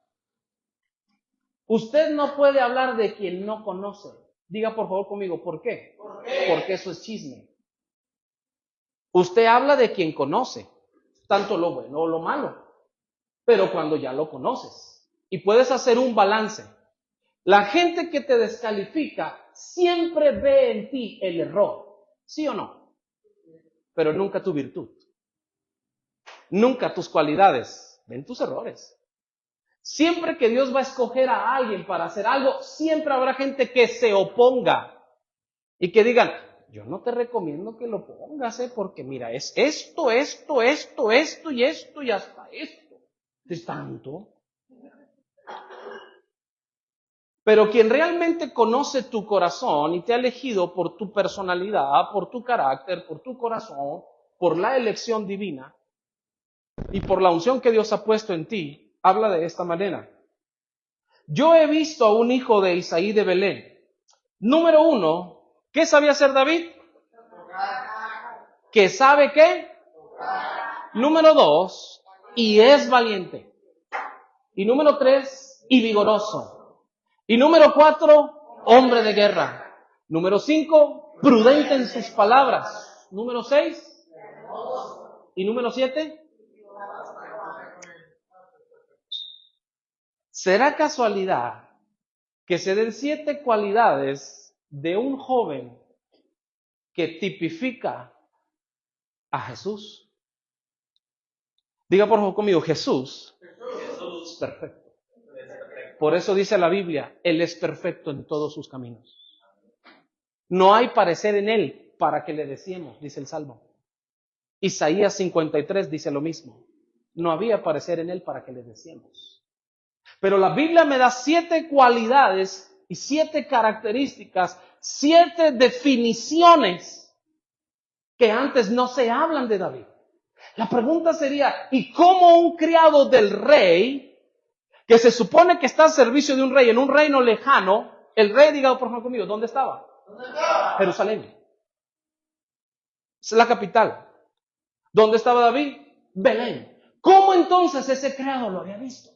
Usted no puede hablar de quien no conoce. Diga por favor conmigo, ¿por qué? Porque eso es chisme. Usted habla de quien conoce, tanto lo bueno o lo malo, pero cuando ya lo conoces y puedes hacer un balance. La gente que te descalifica siempre ve en ti el error, ¿sí o no? Pero nunca tu virtud. Nunca tus cualidades, ven tus errores. Siempre que Dios va a escoger a alguien para hacer algo, siempre habrá gente que se oponga y que digan, yo no te recomiendo que lo pongas, porque mira, es esto y esto y hasta esto. Es tanto. Pero quien realmente conoce tu corazón y te ha elegido por tu personalidad, por tu carácter, por tu corazón, por la elección divina y por la unción que Dios ha puesto en ti, habla de esta manera. Yo he visto a un hijo de Isaí de Belén. Número 1, ¿qué sabía hacer David? ¿Que sabe qué? Número 2, y es valiente. Y número 3, y vigoroso. Y número 4, hombre de guerra. Número 5, prudente en sus palabras. Número 6, y número 7. ¿Será casualidad que se den 7 cualidades de un joven que tipifica a Jesús? Diga por favor conmigo, Jesús es perfecto. Por eso dice la Biblia, Él es perfecto en todos sus caminos. No hay parecer en Él para que le deseemos, dice el Salmo. Isaías 53 dice lo mismo. No había parecer en Él para que le deseemos. Pero la Biblia me da 7 cualidades y 7 características, 7 definiciones que antes no se hablan de David. La pregunta sería, ¿y cómo un criado del rey, que se supone que está al servicio de un rey en un reino lejano, el rey, diga por favor conmigo, ¿dónde estaba? Jerusalén. Es la capital. ¿Dónde estaba David? Belén. ¿Cómo entonces ese criado lo había visto?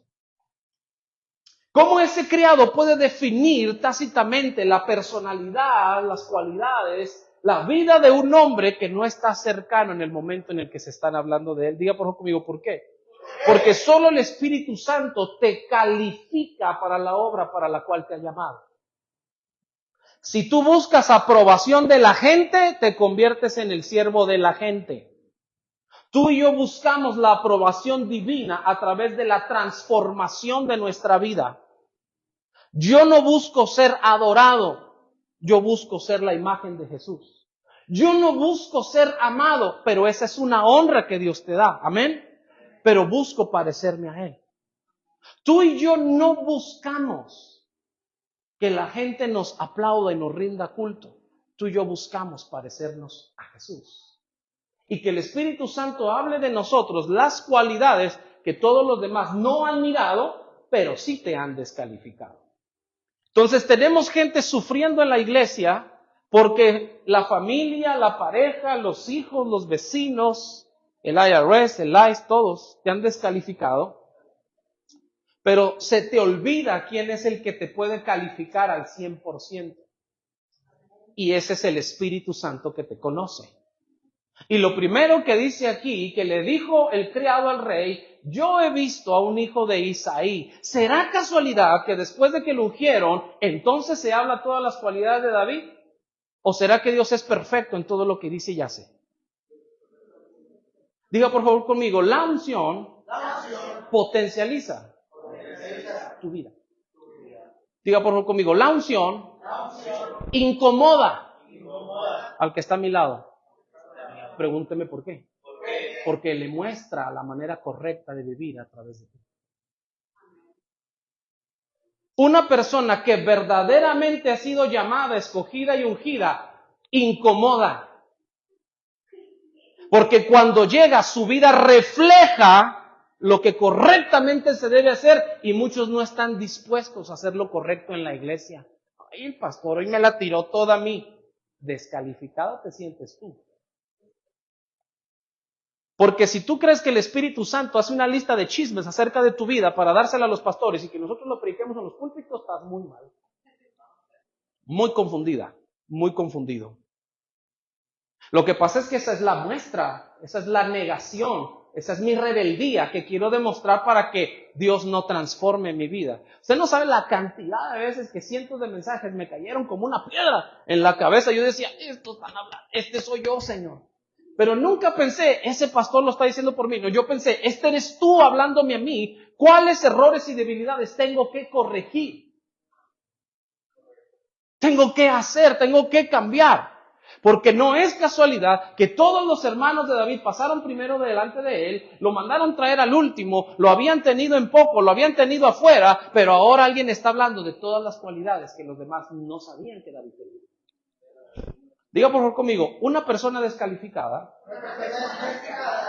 ¿Cómo ese criado puede definir tácitamente la personalidad, las cualidades, la vida de un hombre que no está cercano en el momento en el que se están hablando de él? Diga por favor conmigo, ¿por qué? Porque solo el Espíritu Santo te califica para la obra para la cual te ha llamado. Si tú buscas aprobación de la gente, te conviertes en el siervo de la gente. Tú y yo buscamos la aprobación divina a través de la transformación de nuestra vida. Yo no busco ser adorado, yo busco ser la imagen de Jesús. Yo no busco ser amado, pero esa es una honra que Dios te da, amén. Pero busco parecerme a Él. Tú y yo no buscamos que la gente nos aplauda y nos rinda culto. Tú y yo buscamos parecernos a Jesús. Y que el Espíritu Santo hable de nosotros las cualidades que todos los demás no han mirado, pero sí te han descalificado. Entonces tenemos gente sufriendo en la iglesia porque la familia, la pareja, los hijos, los vecinos, el IRS, el ICE, todos te han descalificado. Pero se te olvida quién es el que te puede calificar al 100%. Y ese es el Espíritu Santo que te conoce. Y lo primero que dice aquí, que le dijo el criado al rey, yo he visto a un hijo de Isaí. ¿Será casualidad que después de que lo ungieron, entonces se habla todas las cualidades de David? ¿O será que Dios es perfecto en todo lo que dice y hace? Diga por favor conmigo, la unción potencializa tu vida. Diga por favor conmigo, la unción incomoda al que está a mi lado. Pregúnteme por qué. Porque le muestra la manera correcta de vivir a través de ti. Una persona que verdaderamente ha sido llamada, escogida y ungida, incomoda. Porque cuando llega, su vida refleja lo que correctamente se debe hacer y muchos no están dispuestos a hacer lo correcto en la iglesia. Ay, el pastor hoy me la tiró toda a mí. Descalificado te sientes tú. Porque si tú crees que el Espíritu Santo hace una lista de chismes acerca de tu vida para dársela a los pastores y que nosotros lo prediquemos en los púlpitos, estás muy mal. Muy confundida, muy confundido. Lo que pasa es que esa es la muestra, esa es la negación, esa es mi rebeldía que quiero demostrar para que Dios no transforme mi vida. Usted no sabe la cantidad de veces que cientos de mensajes me cayeron como una piedra en la cabeza. Yo decía, estos están hablando, este soy yo, Señor. Pero nunca pensé, ese pastor lo está diciendo por mí. No, yo pensé, este eres tú hablándome a mí. ¿Cuáles errores y debilidades tengo que corregir? Tengo que hacer, tengo que cambiar. Porque no es casualidad que todos los hermanos de David pasaron primero delante de él, lo mandaron traer al último, lo habían tenido en poco, lo habían tenido afuera, pero ahora alguien está hablando de todas las cualidades que los demás no sabían que David tenía. Diga por favor conmigo, una persona descalificada,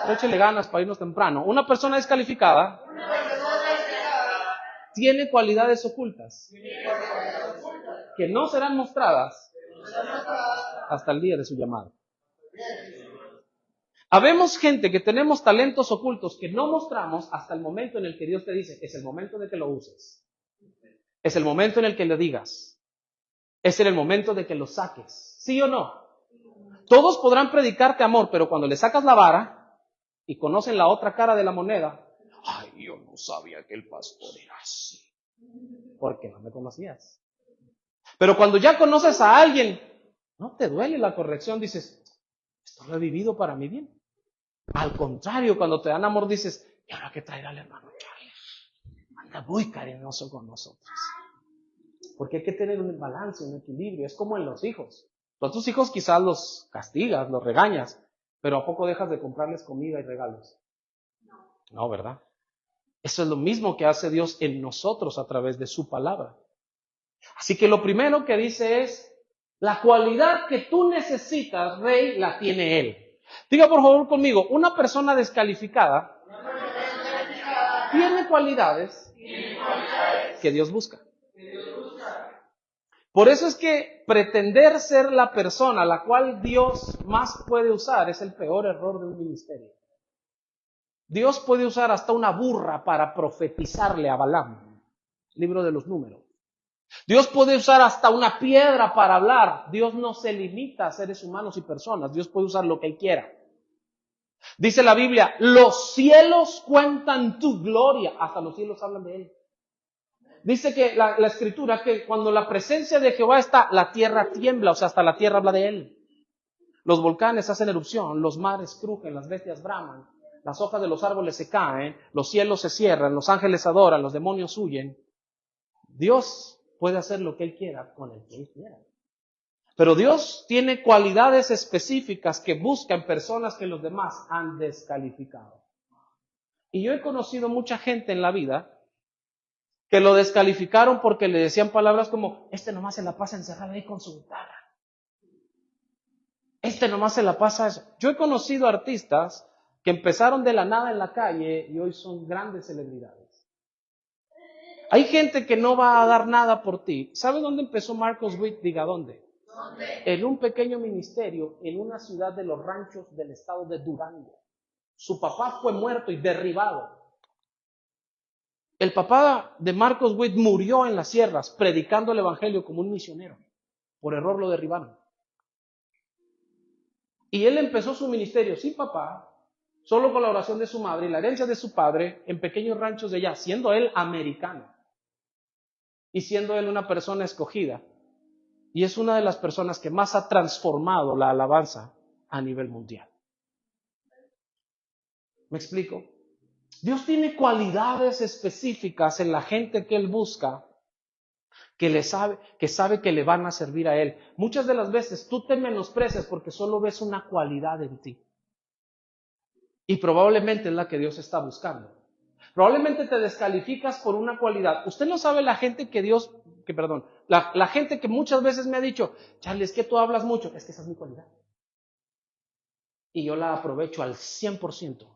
échele ganas para irnos temprano, una persona descalificada tiene cualidades ocultas que no serán mostradas hasta el día de su llamado. Habemos gente que tenemos talentos ocultos que no mostramos hasta el momento en el que Dios te dice, es el momento de que lo uses. Es el momento en el que le digas. Es en el momento de que lo saques. ¿Sí o no? Todos podrán predicarte amor, pero cuando le sacas la vara y conocen la otra cara de la moneda, ay, yo no sabía que el pastor era así. Porque no me conocías. Pero cuando ya conoces a alguien, no te duele la corrección, dices, esto lo he vivido para mi bien. Al contrario, cuando te dan amor dices, ¿y ahora qué traerá el hermano Charlie? Anda muy cariñoso con nosotros. Porque hay que tener un balance, un equilibrio. Es como en los hijos. Tú a tus hijos quizás los castigas, los regañas, pero ¿a poco dejas de comprarles comida y regalos? No, ¿verdad? Eso es lo mismo que hace Dios en nosotros a través de su palabra. Así que lo primero que dice es, la cualidad que tú necesitas, rey, la tiene Él. Diga por favor conmigo, una persona descalificada tiene cualidades que Dios busca. Por eso es que pretender ser la persona a la cual Dios más puede usar es el peor error de un ministerio. Dios puede usar hasta una burra para profetizarle a Balaam, libro de los Números. Dios puede usar hasta una piedra para hablar. Dios no se limita a seres humanos y personas. Dios puede usar lo que Él quiera. Dice la Biblia, los cielos cuentan tu gloria. Hasta los cielos hablan de Él. Dice que la Escritura, que cuando la presencia de Jehová está, la tierra tiembla. O sea, hasta la tierra habla de Él. Los volcanes hacen erupción, los mares crujen, las bestias braman, las hojas de los árboles se caen, los cielos se cierran, los ángeles adoran, los demonios huyen. Dios puede hacer lo que Él quiera con el que Él quiera. Pero Dios tiene cualidades específicas que buscan personas que los demás han descalificado. Y yo he conocido mucha gente en la vida que lo descalificaron porque le decían palabras como, este nomás se la pasa encerrado ahí con su guitarra. Este nomás se la pasa eso. Yo he conocido artistas que empezaron de la nada en la calle y hoy son grandes celebridades. Hay gente que no va a dar nada por ti. ¿Sabe dónde empezó Marcos Witt? Diga, ¿dónde? En un pequeño ministerio en una ciudad de los ranchos del estado de Durango. Su papá fue muerto y derribado. El papá de Marcos Witt murió en las sierras predicando el evangelio como un misionero. Por error lo derribaron. Y él empezó su ministerio sin papá, solo con la oración de su madre y la herencia de su padre en pequeños ranchos de allá, siendo él americano y siendo él una persona escogida. Y es una de las personas que más ha transformado la alabanza a nivel mundial. ¿Me explico? Dios tiene cualidades específicas en la gente que Él busca, que sabe que le van a servir a Él. Muchas de las veces tú te menosprecias porque solo ves una cualidad en ti. Y probablemente es la que Dios está buscando. Probablemente te descalificas por una cualidad. Usted no sabe la gente la gente que muchas veces me ha dicho, Charlie, es que tú hablas mucho. Es que esa es mi cualidad. Y yo la aprovecho al 100%.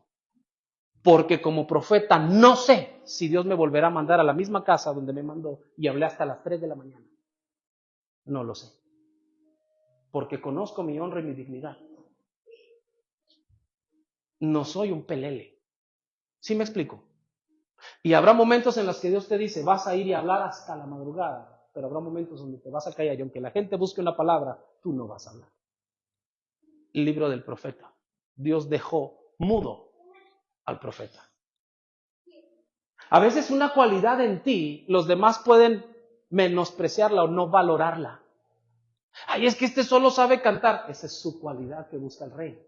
Porque como profeta no sé si Dios me volverá a mandar a la misma casa donde me mandó y hablé hasta las 3 de la mañana. No lo sé. Porque conozco mi honra y mi dignidad. No soy un pelele. ¿Sí me explico? Y habrá momentos en los que Dios te dice, vas a ir y hablar hasta la madrugada. Pero habrá momentos donde te vas a callar y aunque la gente busque una palabra, tú no vas a hablar. El libro del profeta. Dios dejó mudo al profeta. A veces una cualidad en ti, los demás pueden menospreciarla o no valorarla. Ay, es que este solo sabe cantar. Esa es su cualidad que busca el rey.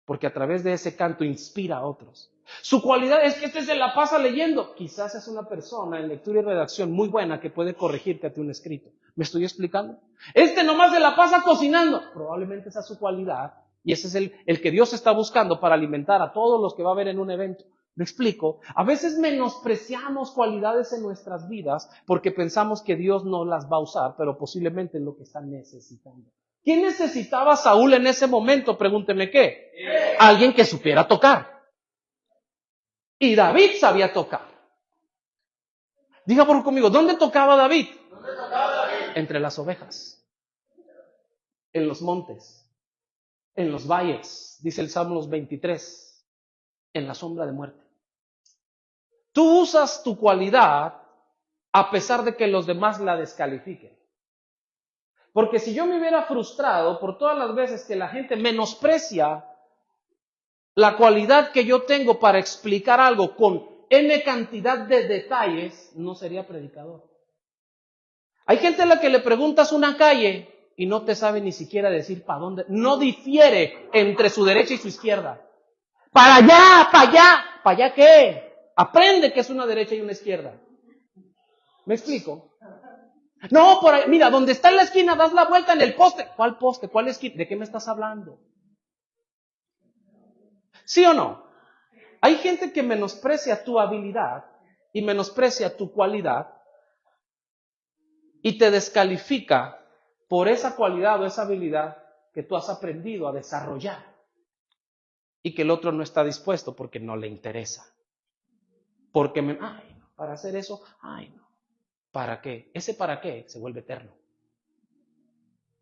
Porque a través de ese canto inspira a otros. Su cualidad es que este se la pasa leyendo. Quizás es una persona en lectura y redacción muy buena que puede corregirte a ti un escrito. ¿Me estoy explicando? Este nomás se la pasa cocinando. Probablemente esa es su cualidad. Y ese es el que Dios está buscando para alimentar a todos los que va a ver en un evento. ¿Me explico? A veces menospreciamos cualidades en nuestras vidas porque pensamos que Dios no las va a usar, pero posiblemente es lo que están necesitando. ¿Quién necesitaba a Saúl en ese momento? Pregúnteme qué. Alguien que supiera tocar. Y David sabía tocar. Diga por conmigo, ¿dónde tocaba David? ¿Dónde tocaba David? Entre las ovejas, en los montes, en los valles, dice el Salmos 23, en la sombra de muerte. Tú usas tu cualidad a pesar de que los demás la descalifiquen. Porque si yo me hubiera frustrado por todas las veces que la gente menosprecia la cualidad que yo tengo para explicar algo con N cantidad de detalles, no sería predicador. Hay gente a la que le preguntas una calle y no te sabe ni siquiera decir para dónde. No difiere entre su derecha y su izquierda. Para allá, para allá. ¿Para allá qué? Aprende que es una derecha y una izquierda. ¿Me explico? No, por ahí, mira, donde está en la esquina, das la vuelta en el poste. ¿Cuál poste? ¿Cuál esquina? ¿De qué me estás hablando? ¿Sí o no? Hay gente que menosprecia tu habilidad y menosprecia tu cualidad y te descalifica por esa cualidad o esa habilidad que tú has aprendido a desarrollar y que el otro no está dispuesto porque no le interesa. Porque para hacer eso, no. ¿Para qué? Ese para qué se vuelve eterno.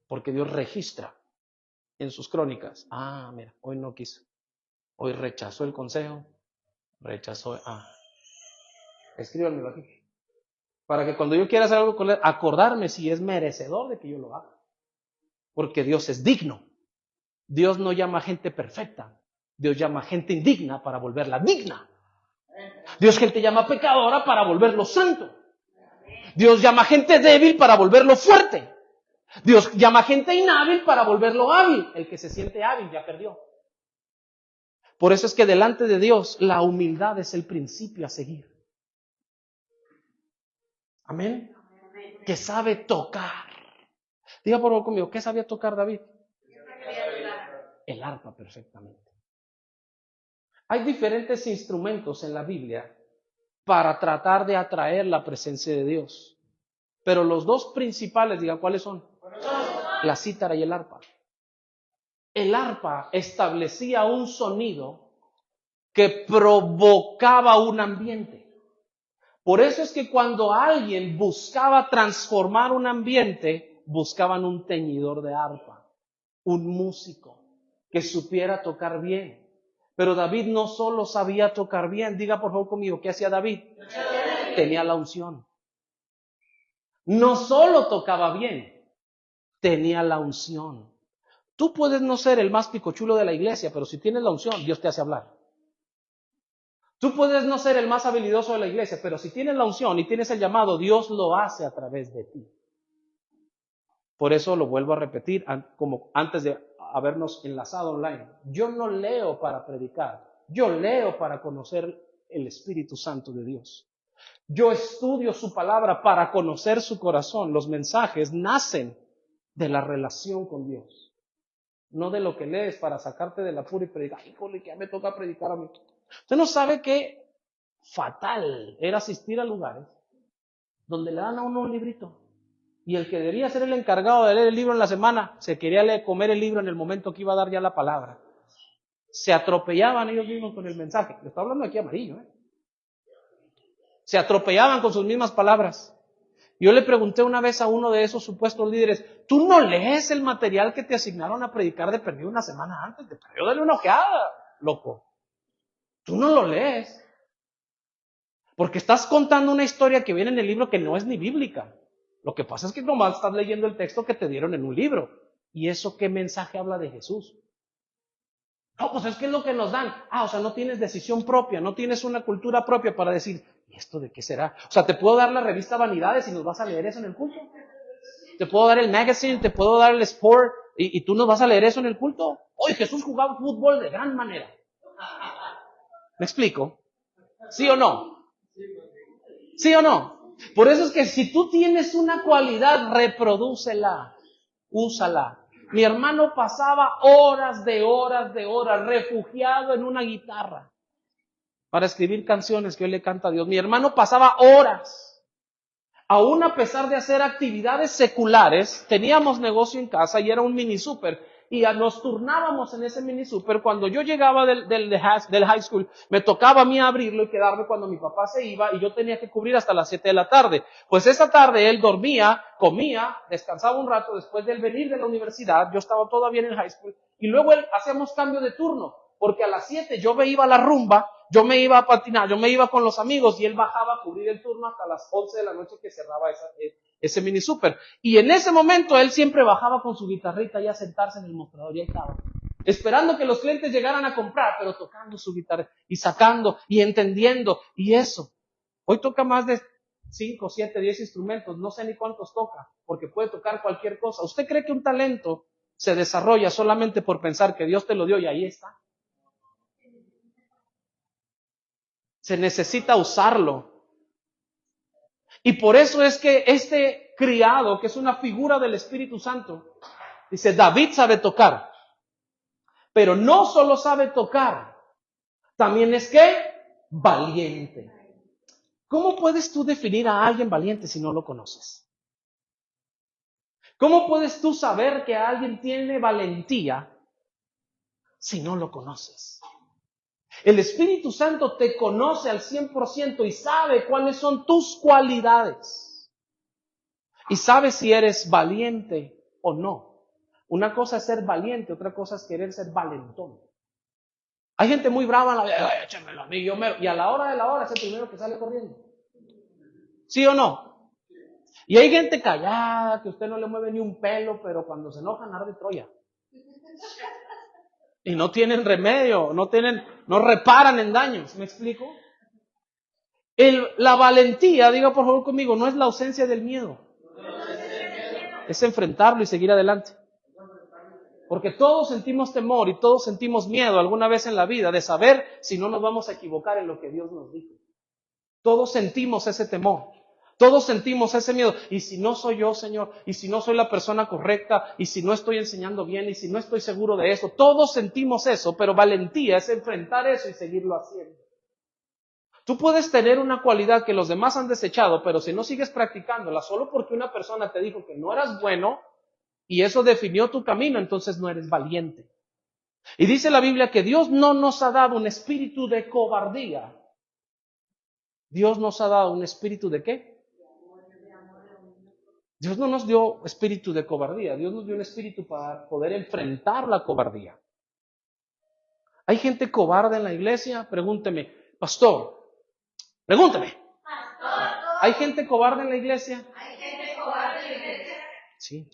Porque Dios registra en sus crónicas. Mira, hoy no quiso. Hoy rechazó el consejo. Rechazó. Escríbanmelo aquí. Para que cuando yo quiera hacer algo con él, acordarme si es merecedor de que yo lo haga. Porque Dios es digno. Dios no llama a gente perfecta. Dios llama a gente indigna para volverla digna. Dios gente llama pecadora para volverlo santo. Dios llama a gente débil para volverlo fuerte. Dios llama a gente inhábil para volverlo hábil. El que se siente hábil ya perdió. Por eso es que delante de Dios la humildad es el principio a seguir. Amén. Que sabe tocar. Diga por favor conmigo, ¿qué sabía tocar David? El arpa perfectamente. Hay diferentes instrumentos en la Biblia para tratar de atraer la presencia de Dios. Pero los dos principales, digan, ¿cuáles son? La cítara y el arpa. El arpa establecía un sonido que provocaba un ambiente. Por eso es que cuando alguien buscaba transformar un ambiente, buscaban un teñidor de arpa, un músico que supiera tocar bien. Pero David no solo sabía tocar bien, diga por favor conmigo, ¿qué hacía David? Tenía la unción. No solo tocaba bien, tenía la unción. Tú puedes no ser el más picochulo de la iglesia, pero si tienes la unción, Dios te hace hablar. Tú puedes no ser el más habilidoso de la iglesia, pero si tienes la unción y tienes el llamado, Dios lo hace a través de ti. Por eso lo vuelvo a repetir, como antes de habernos enlazado online. Yo no leo para predicar, yo leo para conocer el Espíritu Santo de Dios. Yo estudio su palabra para conocer su corazón. Los mensajes nacen de la relación con Dios, no de lo que lees para sacarte del apuro y predicar. Híjole, que ya me toca predicar a mí. Usted no sabe qué fatal era asistir a lugares donde le dan a uno un librito y el que debería ser el encargado de leer el libro en la semana se quería comer el libro en el momento que iba a dar ya la palabra. Se atropellaban ellos mismos con el mensaje. Le estoy hablando aquí amarillo, Se atropellaban con sus mismas palabras. Yo le pregunté una vez a uno de esos supuestos líderes, ¿tú no lees el material que te asignaron a predicar de perdido una semana antes? De perdido, dale una ojeada, loco. Tú no lo lees. Porque estás contando una historia que viene en el libro que no es ni bíblica. Lo que pasa es que nomás estás leyendo el texto que te dieron en un libro. ¿Y eso qué mensaje habla de Jesús? No, pues es que es lo que nos dan. O sea, no tienes decisión propia, no tienes una cultura propia para decir, ¿y esto de qué será? O sea, te puedo dar la revista Vanidades y nos vas a leer eso en el culto. Te puedo dar el magazine, te puedo dar el sport y tú nos vas a leer eso en el culto. Hoy Jesús jugaba fútbol de gran manera. ¿Me explico? ¿Sí o no? ¿Sí o no? Por eso es que si tú tienes una cualidad, reprodúcela, úsala. Mi hermano pasaba horas de horas refugiado en una guitarra para escribir canciones que hoy le canta a Dios. Mi hermano pasaba horas. Aún a pesar de hacer actividades seculares, teníamos negocio en casa y era un mini súper. Y nos turnábamos en ese mini súper. Cuando yo llegaba del high school, me tocaba a mí abrirlo y quedarme cuando mi papá se iba y yo tenía que cubrir hasta las 7 de la tarde. Pues esa tarde él dormía, comía, descansaba un rato después de él venir de la universidad. Yo estaba todavía en el high school y luego hacíamos cambio de turno. Porque a las 7 yo me iba a la rumba, yo me iba a patinar, yo me iba con los amigos y él bajaba a cubrir el turno hasta las 11 de la noche que cerraba ese mini súper. Y en ese momento él siempre bajaba con su guitarrita y a sentarse en el mostrador y ahí estaba. Esperando que los clientes llegaran a comprar, pero tocando su guitarra y sacando y entendiendo y eso. Hoy toca más de 5, 7, 10 instrumentos, no sé ni cuántos toca, porque puede tocar cualquier cosa. ¿Usted cree que un talento se desarrolla solamente por pensar que Dios te lo dio y ahí está? Se necesita usarlo. Y por eso es que este criado, que es una figura del Espíritu Santo, dice, David sabe tocar. Pero no solo sabe tocar, también es que valiente. ¿Cómo puedes tú definir a alguien valiente si no lo conoces? ¿Cómo puedes tú saber que alguien tiene valentía si no lo conoces? El Espíritu Santo te conoce al 100% y sabe cuáles son tus cualidades. Y sabe si eres valiente o no. Una cosa es ser valiente, otra cosa es querer ser valentón. Hay gente muy brava en la vida, échamelo a mí, y a la hora de la hora es el primero que sale corriendo. ¿Sí o no? Y hay gente callada, que usted no le mueve ni un pelo, pero cuando se enojan arde Troya. Y no tienen remedio, no reparan en daños, ¿me explico? La valentía, diga por favor conmigo, no es la ausencia del miedo. Es enfrentarlo y seguir adelante. Porque todos sentimos temor y todos sentimos miedo alguna vez en la vida de saber si no nos vamos a equivocar en lo que Dios nos dijo. Todos sentimos ese temor. Todos sentimos ese miedo. ¿Y si no soy yo, Señor? ¿Y si no soy la persona correcta? ¿Y si no estoy enseñando bien? ¿Y si no estoy seguro de eso? Todos sentimos eso, pero valentía es enfrentar eso y seguirlo haciendo. Tú puedes tener una cualidad que los demás han desechado, pero si no sigues practicándola solo porque una persona te dijo que no eras bueno y eso definió tu camino, entonces no eres valiente. Y dice la Biblia que Dios no nos ha dado un espíritu de cobardía, Dios nos ha dado un espíritu ¿de qué? Dios no nos dio espíritu de cobardía, Dios nos dio un espíritu para poder enfrentar la cobardía. ¿Hay gente cobarde en la iglesia? Pregúnteme, pastor, pregúnteme. ¿Hay gente cobarde en la iglesia? ¿Hay gente cobarde en la iglesia? Sí.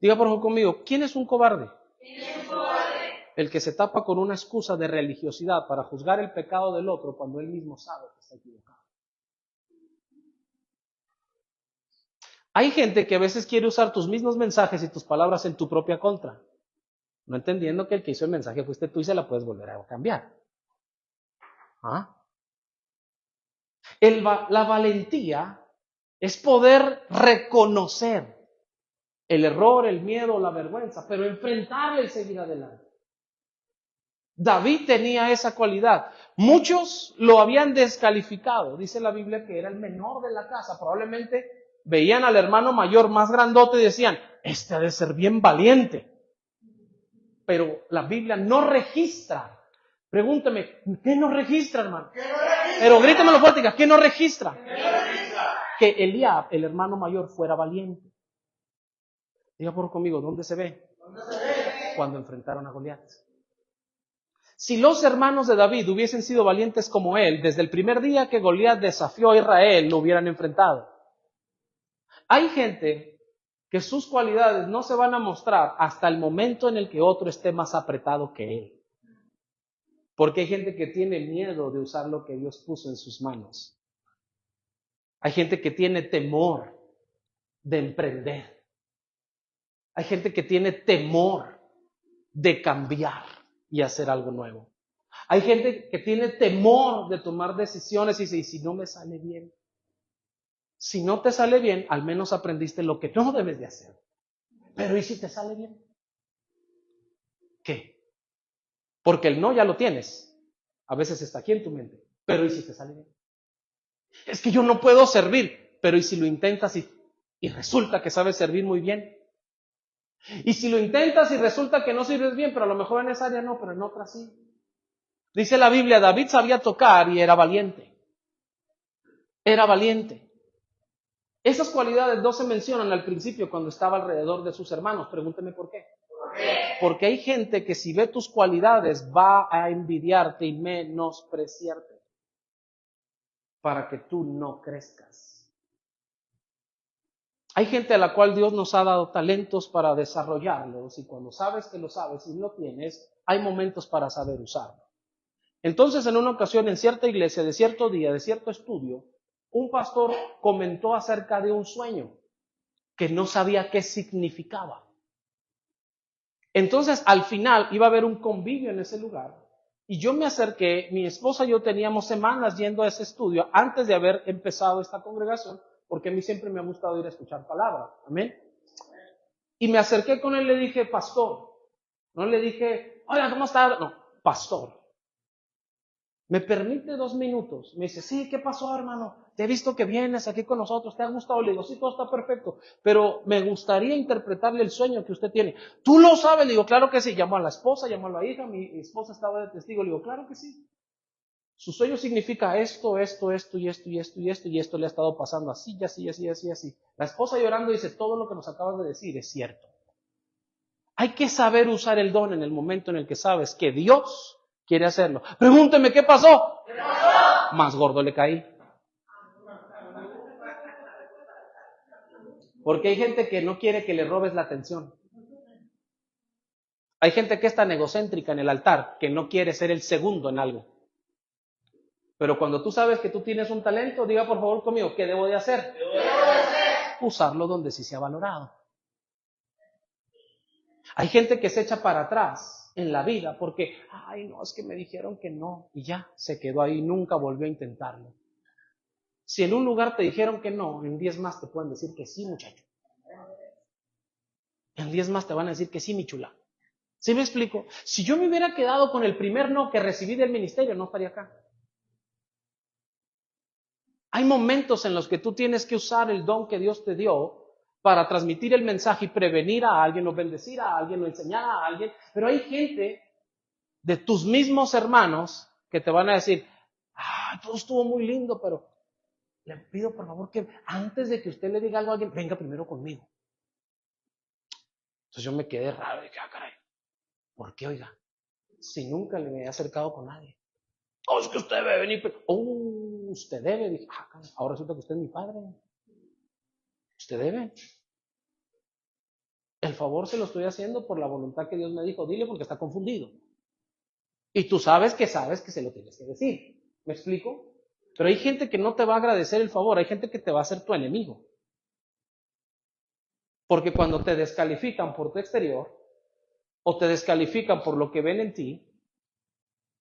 Diga por favor conmigo, ¿quién es un cobarde? ¿Quién es un cobarde? El que se tapa con una excusa de religiosidad para juzgar el pecado del otro cuando él mismo sabe que está equivocado. Hay gente que a veces quiere usar tus mismos mensajes y tus palabras en tu propia contra, no entendiendo que el que hizo el mensaje fuiste tú y se la puedes volver a cambiar. ¿Ah? La valentía es poder reconocer el error, el miedo, la vergüenza, pero enfrentarle y seguir adelante. David tenía esa cualidad. Muchos lo habían descalificado. Dice la Biblia que era el menor de la casa. Probablemente veían al hermano mayor más grandote y decían, este ha de ser bien valiente. Pero la Biblia no registra. Pregúntame, ¿qué no registra, hermano? ¿Qué no registra? Pero grítamelo fuerte, ¿qué no registra? ¿Qué no registra? Que Eliab, el hermano mayor, fuera valiente. Diga por conmigo, ¿dónde se ve? ¿Dónde se ve? Cuando enfrentaron a Goliat. Si los hermanos de David hubiesen sido valientes como él, desde el primer día que Goliat desafió a Israel, lo hubieran enfrentado. Hay gente que sus cualidades no se van a mostrar hasta el momento en el que otro esté más apretado que él. Porque hay gente que tiene miedo de usar lo que Dios puso en sus manos. Hay gente que tiene temor de emprender. Hay gente que tiene temor de cambiar y hacer algo nuevo. Hay gente que tiene temor de tomar decisiones y dice, ¿y si no me sale bien? Si no te sale bien, al menos aprendiste lo que no debes de hacer. Pero ¿y si te sale bien? ¿Qué? Porque el no ya lo tienes. A veces está aquí en tu mente. Pero ¿y si te sale bien? Es que yo no puedo servir. Pero ¿y si lo intentas y resulta que sabes servir muy bien? Y si lo intentas y resulta que no sirves bien, pero a lo mejor en esa área no, pero en otra sí. Dice la Biblia, David sabía tocar y era valiente. Era valiente. Esas cualidades no se mencionan al principio cuando estaba alrededor de sus hermanos. Pregúnteme por qué. ¿Por qué? Porque hay gente que si ve tus cualidades va a envidiarte y menospreciarte para que tú no crezcas. Hay gente a la cual Dios nos ha dado talentos para desarrollarlos y cuando sabes que lo sabes y lo tienes, hay momentos para saber usarlo. Entonces, en una ocasión, en cierta iglesia, de cierto día, de cierto estudio, un pastor comentó acerca de un sueño que no sabía qué significaba. Entonces, al final, iba a haber un convivio en ese lugar y yo me acerqué, mi esposa y yo teníamos semanas yendo a ese estudio antes de haber empezado esta congregación, porque a mí siempre me ha gustado ir a escuchar palabra. Amén. Y me acerqué con él y le dije, pastor. No le dije, oiga, ¿cómo está? No, pastor. ¿Me permite 2 minutos? Me dice, sí, ¿qué pasó, hermano? Te he visto que vienes aquí con nosotros, ¿te ha gustado? Le digo, sí, todo está perfecto, pero me gustaría interpretarle el sueño que usted tiene. ¿Tú lo sabes? Le digo, claro que sí. Llamó a la esposa, llamó a la hija, mi esposa estaba de testigo. Le digo, claro que sí. Su sueño significa esto, esto, esto y esto y esto y esto y esto le ha estado pasando así, así, así, así, así. La esposa llorando dice, todo lo que nos acabas de decir es cierto. Hay que saber usar el don en el momento en el que sabes que Dios quiere hacerlo. Pregúnteme, ¿qué pasó? ¿Qué pasó? Más gordo le caí. Porque hay gente que no quiere que le robes la atención. Hay gente que es tan egocéntrica en el altar que no quiere ser el segundo en algo. Pero cuando tú sabes que tú tienes un talento, diga por favor conmigo, ¿qué debo de hacer? ¿Qué debo de hacer? Usarlo donde sí se ha valorado. Hay gente que se echa para atrás en la vida porque, ay no, es que me dijeron que no, y ya se quedó ahí, nunca volvió a intentarlo. Si en un lugar te dijeron que no, en 10 más te pueden decir que sí, muchacho. En 10 más te van a decir que sí, mi chula. ¿Sí me explico? Si yo me hubiera quedado con el primer no que recibí del ministerio, no estaría acá. Hay momentos en los que tú tienes que usar el don que Dios te dio para transmitir el mensaje y prevenir a alguien o bendecir a alguien o enseñar a alguien. Pero hay gente de tus mismos hermanos que te van a decir, todo estuvo muy lindo, pero le pido por favor que antes de que usted le diga algo a alguien, venga primero conmigo. Entonces yo me quedé raro y dije, caray, ¿por qué, oiga? Si nunca le había acercado con nadie. Oh, es que usted debe venir. Usted debe. Dije, caray, ahora resulta que usted es mi padre. Usted debe. El favor se lo estoy haciendo por la voluntad que Dios me dijo. Dile porque está confundido. Y tú sabes que se lo tienes que decir. ¿Me explico? Pero hay gente que no te va a agradecer el favor. Hay gente que te va a hacer tu enemigo. Porque cuando te descalifican por tu exterior o te descalifican por lo que ven en ti,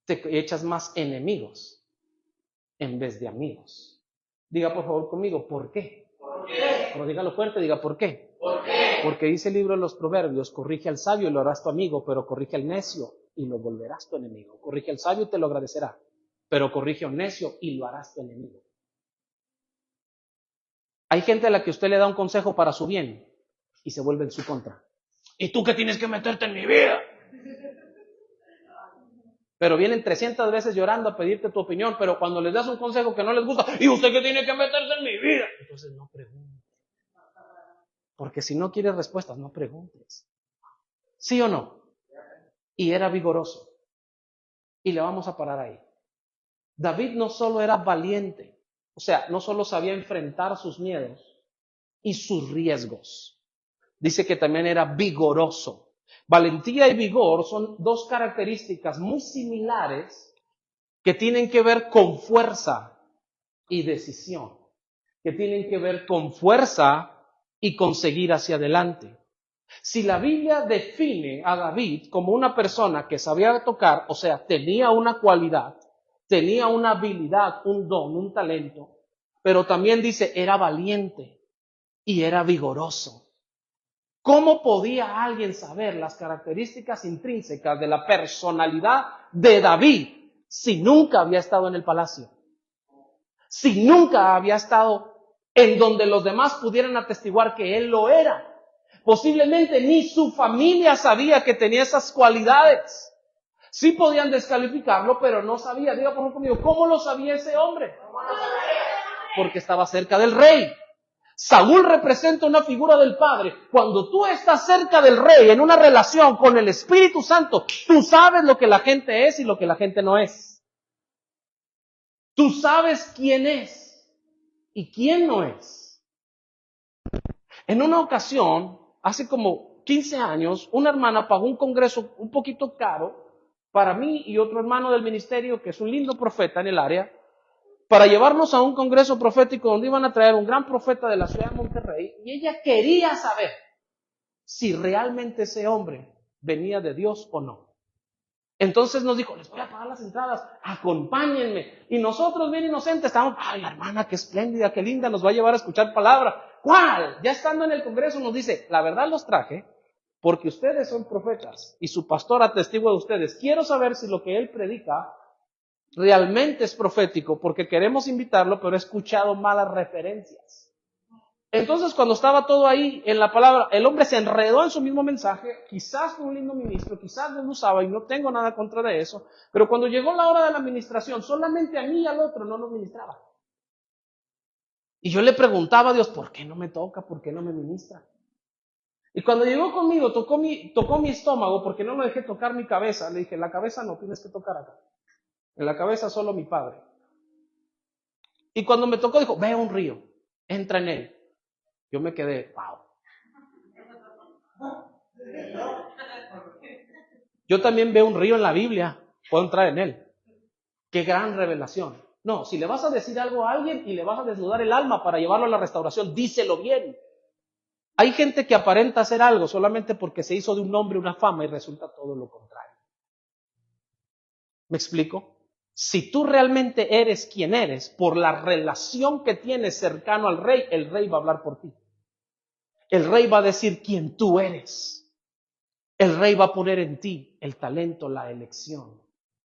te echas más enemigos en vez de amigos. Diga por favor conmigo, ¿por qué? ¿Por qué? Pero dígalo fuerte, diga ¿por qué? ¿Por qué? Porque dice el libro de los Proverbios, corrige al sabio y lo harás tu amigo, pero corrige al necio y lo volverás tu enemigo. Corrige al sabio y te lo agradecerá, pero corrige a un necio y lo harás tu enemigo. Hay gente a la que usted le da un consejo para su bien y se vuelve en su contra. ¿Y tú qué tienes que meterte en mi vida? Pero vienen 300 veces llorando a pedirte tu opinión, pero cuando les das un consejo que no les gusta, ¿y usted qué tiene que meterse en mi vida? Entonces no preguntes. Porque si no quieres respuestas, no preguntes. ¿Sí o no? Y era vigoroso. Y le vamos a parar ahí. David no solo era valiente, o sea, no solo sabía enfrentar sus miedos y sus riesgos. Dice que también era vigoroso. Valentía y vigor son dos características muy similares que tienen que ver con fuerza y decisión, que tienen que ver con fuerza y con seguir hacia adelante. Si la Biblia define a David como una persona que sabía tocar, o sea, tenía una cualidad, tenía una habilidad, un don, un talento, pero también dice, era valiente y era vigoroso. ¿Cómo podía alguien saber las características intrínsecas de la personalidad de David si nunca había estado en el palacio? Si nunca había estado en donde los demás pudieran atestiguar que él lo era. Posiblemente ni su familia sabía que tenía esas cualidades. Sí podían descalificarlo, pero no sabía. Diga por favor conmigo, ¿cómo lo sabía ese hombre? Porque estaba cerca del rey. Saúl representa una figura del Padre. Cuando tú estás cerca del Rey, en una relación con el Espíritu Santo, tú sabes lo que la gente es y lo que la gente no es. Tú sabes quién es y quién no es. En una ocasión, hace como 15 años, una hermana pagó un congreso un poquito caro para mí y otro hermano del ministerio, que es un lindo profeta en el área, para llevarnos a un congreso profético donde iban a traer un gran profeta de la ciudad de Monterrey, y ella quería saber si realmente ese hombre venía de Dios o no. Entonces nos dijo, les voy a pagar las entradas, acompáñenme. Y nosotros bien inocentes estábamos, ay, la hermana, qué espléndida, qué linda, nos va a llevar a escuchar palabra. ¿Cuál? Ya estando en el congreso nos dice, la verdad los traje porque ustedes son profetas y su pastor atestigua de ustedes. Quiero saber si lo que él predica realmente es profético, porque queremos invitarlo, pero he escuchado malas referencias. Entonces, cuando estaba todo ahí en la palabra, el hombre se enredó en su mismo mensaje, quizás fue un lindo ministro, quizás no lo usaba, y no tengo nada contra de eso, pero cuando llegó la hora de la administración, solamente a mí y al otro no nos ministraba. Y yo le preguntaba a Dios, ¿por qué no me toca? ¿Por qué no me ministra? Y cuando llegó conmigo, tocó mi estómago, porque no me dejé tocar mi cabeza. Le dije, la cabeza no, tienes que tocar acá. En la cabeza solo mi padre. Y cuando me tocó, dijo, ve a un río, entra en él. Yo me quedé, wow. Yo también veo un río en la Biblia, puedo entrar en él. Qué gran revelación. No, si le vas a decir algo a alguien y le vas a desnudar el alma para llevarlo a la restauración, díselo bien. Hay gente que aparenta hacer algo solamente porque se hizo de un nombre una fama y resulta todo lo contrario. ¿Me explico? Si tú realmente eres quien eres, por la relación que tienes cercano al rey, el rey va a hablar por ti. El rey va a decir quién tú eres. El rey va a poner en ti el talento, la elección,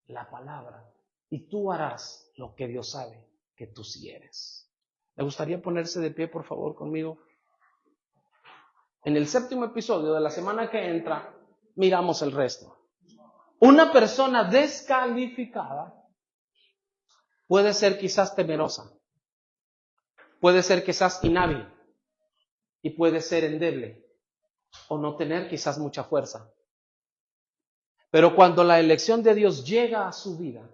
la palabra. Y tú harás lo que Dios sabe que tú sí eres. ¿Me gustaría ponerse de pie, por favor, conmigo? En el 7º episodio de la semana que entra, miramos el resto. Una persona descalificada puede ser quizás temerosa, puede ser quizás inhábil y puede ser endeble o no tener quizás mucha fuerza. Pero cuando la elección de Dios llega a su vida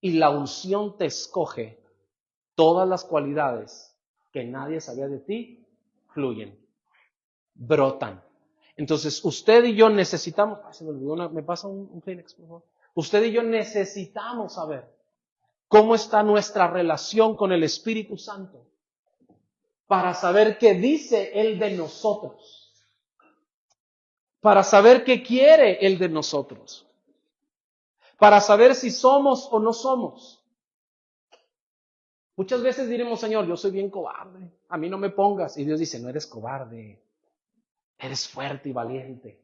y la unción te escoge, todas las cualidades que nadie sabía de ti fluyen, brotan. Entonces, usted y yo necesitamos, se me olvidó me pasa un Kleenex, por favor. Usted y yo necesitamos saber cómo está nuestra relación con el Espíritu Santo para saber qué dice Él de nosotros, para saber qué quiere Él de nosotros, para saber si somos o no somos. Muchas veces diremos, Señor, yo soy bien cobarde, a mí no me pongas. Y Dios dice, no eres cobarde, eres fuerte y valiente.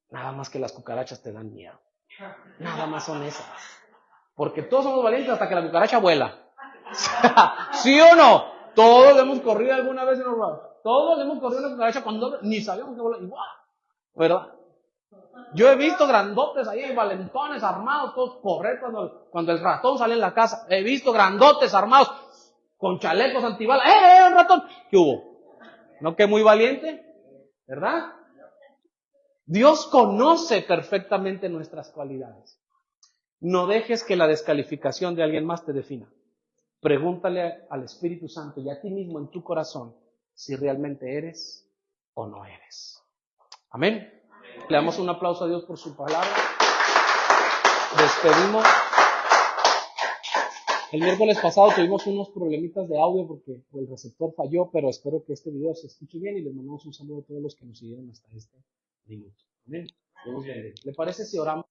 Nada más que las cucarachas te dan miedo. Nada más son esas. Porque todos somos valientes hasta que la cucaracha vuela. ¿Sí o no? Todos hemos corrido alguna vez en los lados. Todos hemos corrido una cucaracha cuando ni sabíamos que volaba. Igual, ¿verdad? Yo he visto grandotes ahí, valentones, armados, todos correr cuando el ratón sale en la casa. He visto grandotes armados con chalecos antibalas. Un ratón! ¿Qué hubo? ¿No que muy valiente? ¿Verdad? Dios conoce perfectamente nuestras cualidades. No dejes que la descalificación de alguien más te defina. Pregúntale al Espíritu Santo y a ti mismo en tu corazón si realmente eres o no eres. Amén. Le damos un aplauso a Dios por su palabra. Despedimos. El miércoles pasado tuvimos unos problemitas de audio porque el receptor falló, pero espero que este video se escuche bien y les mandamos un saludo a todos los que nos siguieron hasta este minuto. Amén. Dios bendiga. ¿Le parece si oramos?